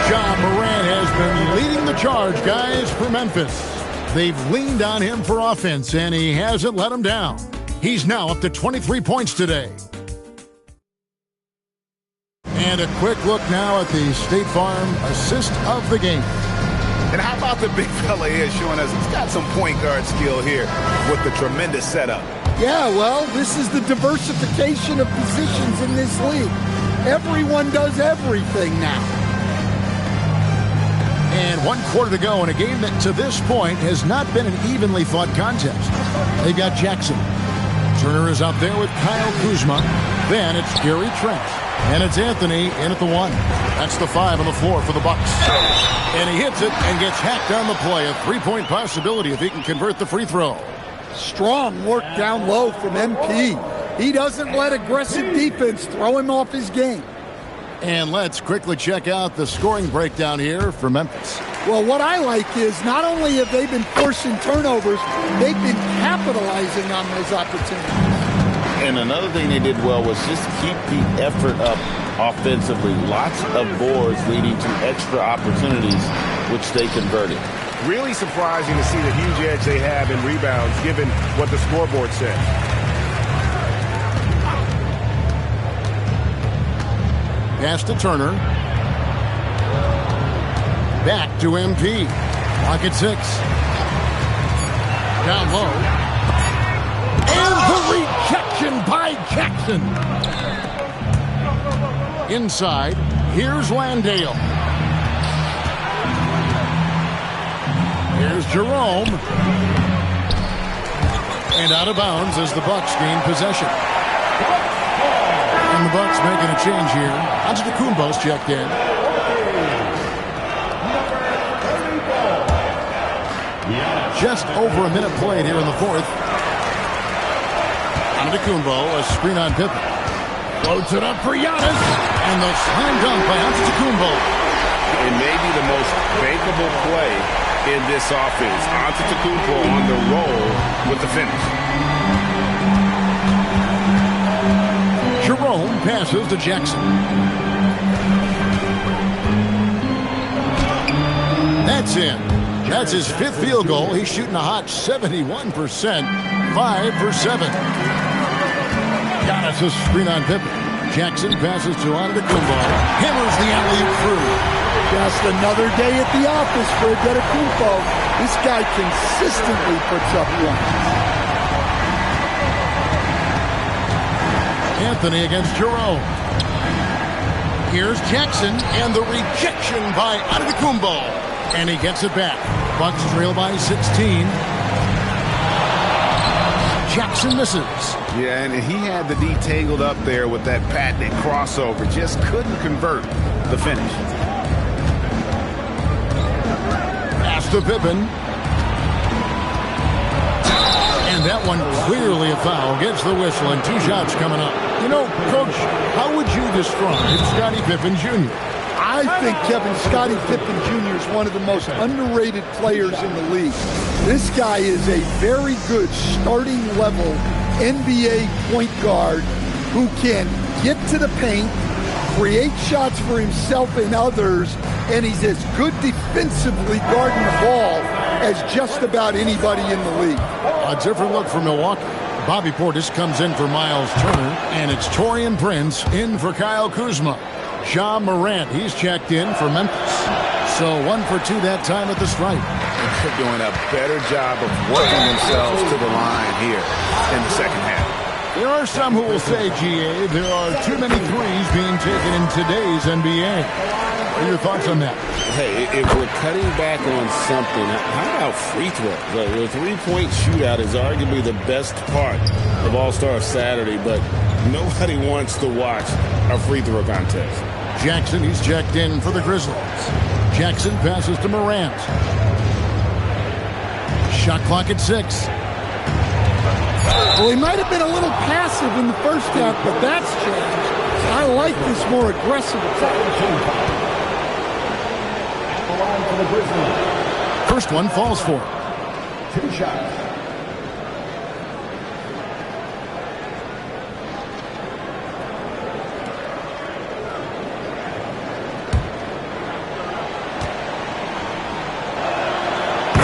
Ja Morant has been leading the charge, guys, for Memphis. They've leaned on him for offense, and he hasn't let them down. He's now up to 23 points today. And a quick look now at the State Farm assist of the game. And how about the big fella here showing us he's got some point guard skill here with the tremendous setup. Yeah, well, this is the diversification of positions in this league. Everyone does everything now. And 1 quarter to go in a game that to this point has not been an evenly fought contest. They've got Jackson. Turner is out there with Kyle Kuzma. Then it's Gary Trent. And it's Anthony in at the 1. That's the 5 on the floor for the Bucks. And he hits it and gets hacked on the play. A 3-point possibility if he can convert the free throw. Strong work down low from MP. He doesn't let aggressive defense throw him off his game. And let's quickly check out the scoring breakdown here for Memphis. Well, what I like is not only have they been forcing turnovers, they've been capitalizing on those opportunities. And another thing they did well was just keep the effort up offensively. Lots of boards leading to extra opportunities, which they converted. Really surprising to see the huge edge they have in rebounds, given what the scoreboard said. Pass to Turner. Back to MP. Clock at 6. Down low. And the rejection by Jackson. Inside, here's Landale. Here's Jerome. And out of bounds as the Bucks gain possession. And the Bucks making a change here. Antetokounmpo's checked in. Just over a minute played here in the 4th. Antetokounmpo, a screen on Pippen. Floats it up for Giannis. And the slam dunk by Antetokounmpo. and maybe the most bankable play in this offense. Antetokounmpo on the roll with the finish. Jerome passes to Jackson. That's in. That's his 5th field goal. He's shooting a hot 71%. 5 for 7. Giannis' screen on Pippen. Jackson passes to Antetokounmpo. Hammers the alley-oop through. Just another day at the office for Antetokounmpo. This guy consistently puts up points. Anthony against Jerome. Here's Jackson, and the rejection by Antetokounmpo. And he gets it back. Bucks trail by 16. Jackson misses. Yeah, and he had the D tangled up there with that patented crossover. Just couldn't convert the finish. Pass to Pippen. And that one clearly a foul. Gets the whistle, and 2 shots coming up. You know, Coach, how would you describe Scottie Pippen Jr.? I think Scottie Pippen Jr. is one of the most underrated players in the league. This guy is a very good starting level NBA point guard who can get to the paint, create shots for himself and others, and he's as good defensively guarding the ball as just about anybody in the league. A different look for Milwaukee. Bobby Portis comes in for Miles Turner, and it's Taurean Prince in for Kyle Kuzma. Ja Morant, he's checked in for Memphis. So 1 for 2 that time at the stripe. They're doing a better job of working themselves to the line here in the second half. There are some who will say, GA, there are too many threes being taken in today's NBA. What are your thoughts on that? Hey, if we're cutting back on something, how about free throws? The three-point shootout is arguably the best part of All-Star Saturday, but nobody wants to watch a free throw contest. Jackson, he's checked in for the Grizzlies. Jackson passes to Morant. Shot clock at 6. Well, he might have been a little passive in the first half, but that's changed. I like this more aggressive attack. First one falls for him. 2 shots.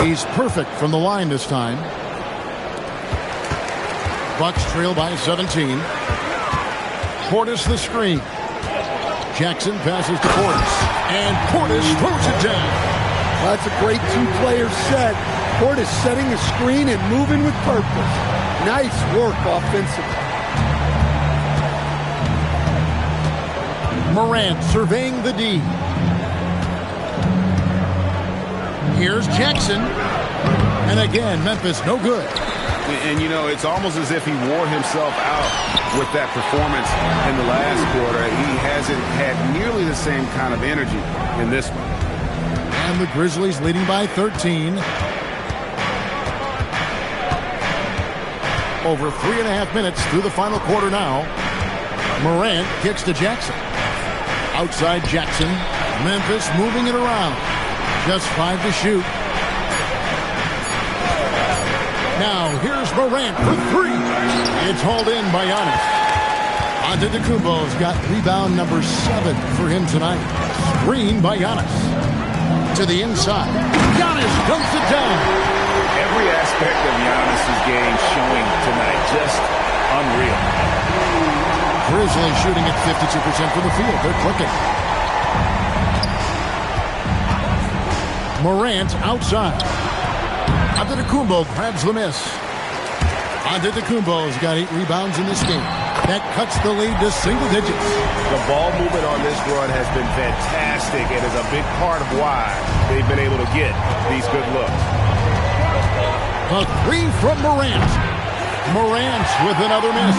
He's perfect from the line this time. Bucks trail by 17. Portis the screen. Jackson passes to Portis. And Portis throws it down. That's a great 2-player set. Portis setting a screen and moving with purpose. Nice work offensively. Morant surveying the D. Here's Jackson. And again, Memphis no good. And, you know, it's almost as if he wore himself out with that performance in the last quarter. He hasn't had nearly the same kind of energy in this one. And the Grizzlies leading by 13. Over 3.5 minutes through the final quarter now. Morant kicks to Jackson. Outside Jackson. Memphis moving it around. Just 5 to shoot. Now, here's Morant for 3. It's hauled in by Giannis. Antetokounmpo's got rebound number 7 for him tonight. Screen by Giannis. To the inside. Giannis dumps it down. Every aspect of Giannis' game showing tonight. Just unreal. Grizzlies shooting at 52% from the field. They're clicking. Morant outside. Antetokounmpo grabs the miss. Antetokounmpo's got 8 rebounds in this game. That cuts the lead to single digits. The ball movement on this run has been fantastic and is a big part of why they've been able to get these good looks. A 3 from Morant. Morant with another miss.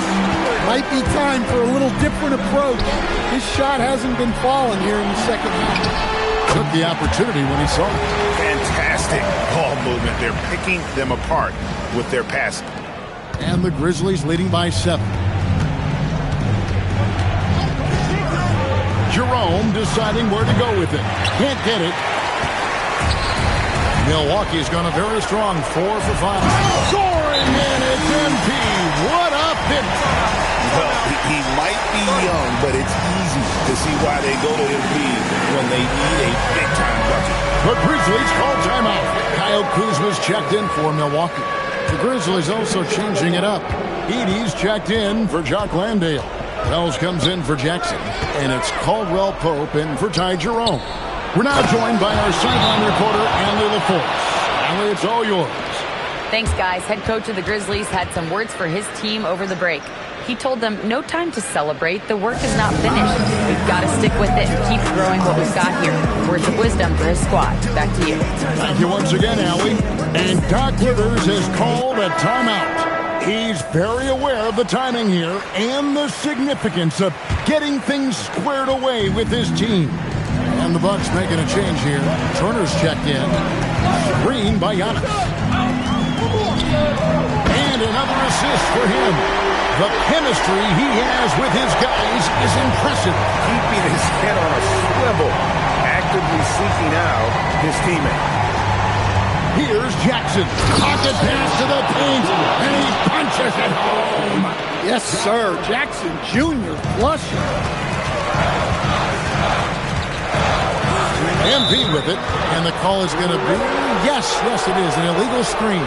Might be time for a little different approach. His shot hasn't been falling here in the second half. Took the opportunity when he saw it. Fantastic ball movement. They're picking them apart with their passing. And the Grizzlies leading by 7. Jerome deciding where to go with it. Can't get it. Milwaukee's gone a very strong 4 for 5. Scoring, and it's MP. What a fit. Well, he might be young, but it's easy to see why they go to MP when they need a big-time bucket. The Grizzlies call timeout. Kyle Kuzma's checked in for Milwaukee. The Grizzlies also changing it up. Edey's checked in for Jock Landale. Wells comes in for Jackson. And it's Caldwell Pope in for Ty Jerome. We're now joined by our sideline reporter, Allie LaForce. Allie, it's all yours. Thanks, guys. Head coach of the Grizzlies had some words for his team over the break. He told them, no time to celebrate. The work is not finished. We've got to stick with it and keep growing what we've got here. Words of wisdom for his squad. Back to you. Thank you once again, Allie. And Doc Rivers has called a timeout. He's very aware of the timing here and the significance of getting things squared away with his team. And the Bucks making a change here. Turner's checked in. Screen by Giannis. And another assist for him. The chemistry he has with his guys is impressive. Keeping his head on a swivel, actively seeking out his teammate. Here's Jackson. Pocket pass to the paint, and he punches it home. Yes, sir. Jackson Jr. flusher. MP with it, and the call is going to be, yes, it is, an illegal screen.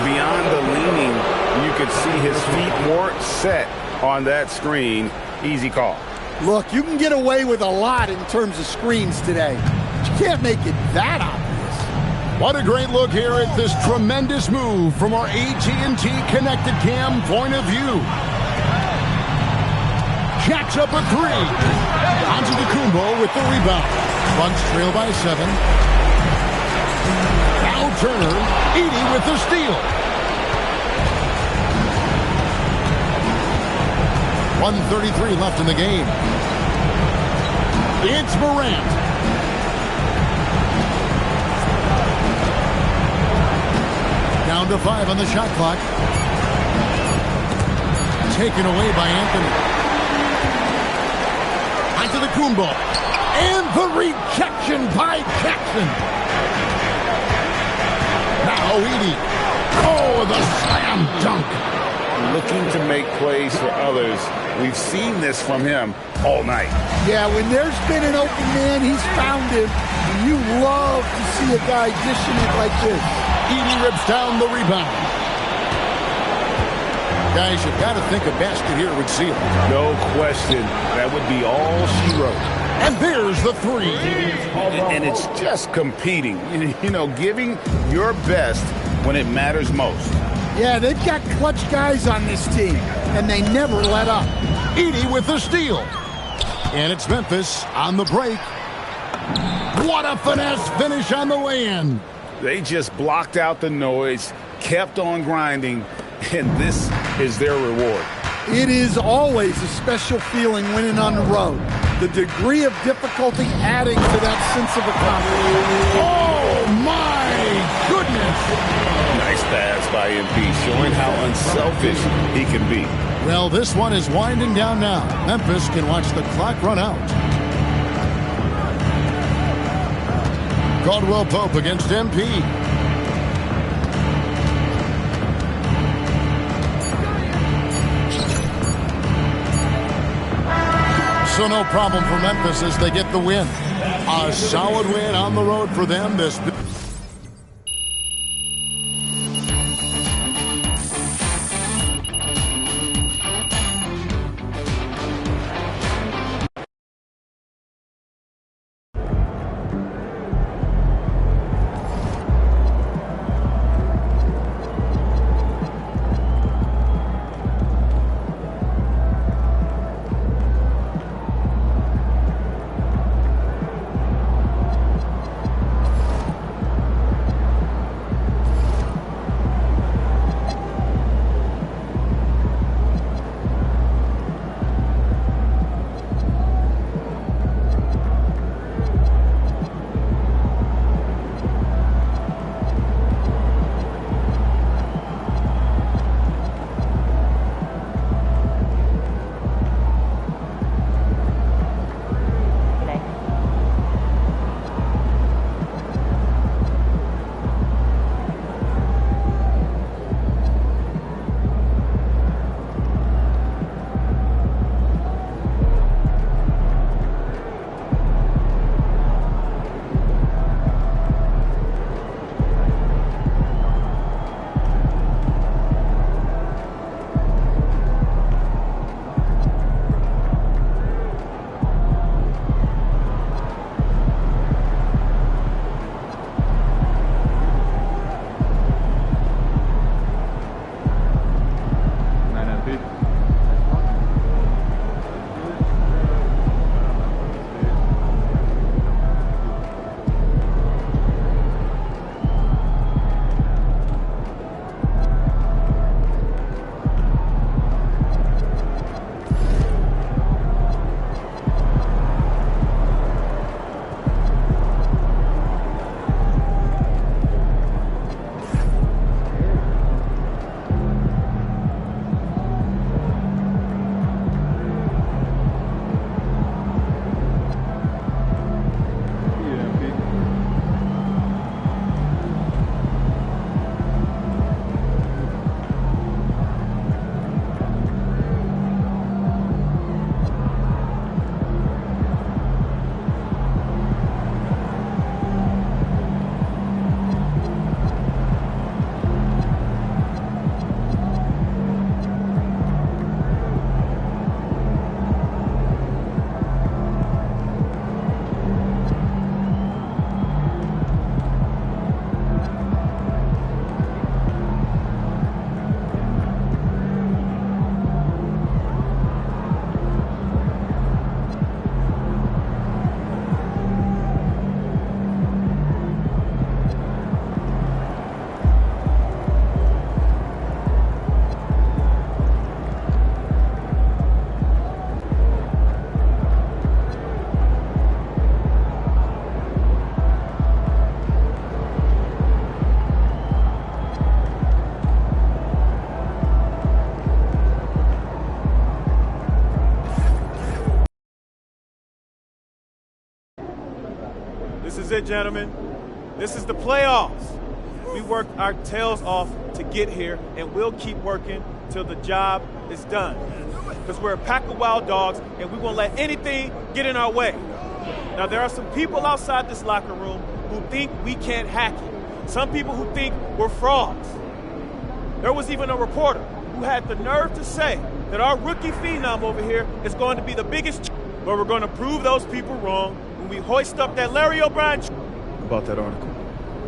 Beyond the leaning, you could see his feet weren't set on that screen. Easy call. Look, you can get away with a lot in terms of screens today. But you can't make it that obvious. What a great look here at this tremendous move from our AT&T Connected Cam point of view. Jacks up a 3. Onto the Kumbo with the rebound. Bucks trail by 7. Now Turner, Edey with the steal. 1:33 left in the game. It's Morant. Down to 5 on the shot clock. Taken away by Anthony. Back to the Kumbo. And the rejection by Jackson. Now Edey. Oh, the slam dunk. Looking to make plays for others. We've seen this from him all night. Yeah, when there's been an open man, he's found him. And you love to see a guy dishing it like this. Edey rips down the rebound. Guys, you've got to think a basket here would seal. No question. That would be all she wrote. And there's the 3. And it's just competing. You know, giving your best when it matters most. Yeah, they've got clutch guys on this team, and they never let up. Edey with the steal. And it's Memphis on the break. What a finesse finish on the lay-in. They just blocked out the noise, kept on grinding, and this is their reward. It is always a special feeling winning on the road. The degree of difficulty adding to that sense of accomplishment. Oh, my goodness. Nice pass by MP, showing how unselfish he can be. Well, this one is winding down now. Memphis can watch the clock run out. Caldwell Pope against MP. So no problem for Memphis as they get the win. A solid win on the road for them this. is it, gentlemen. This is the playoffs. We worked our tails off to get here, and we'll keep working till the job is done. Because we're a pack of wild dogs, and we won't let anything get in our way. Now, there are some people outside this locker room who think we can't hack it. Some people who think we're frauds. There was even a reporter who had the nerve to say that our rookie phenom over here is going to be the biggest, but we're going to prove those people wrong when we hoist up that Larry O'Brien. About that article.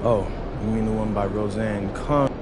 Oh, you mean the one by Roseanne Kahn?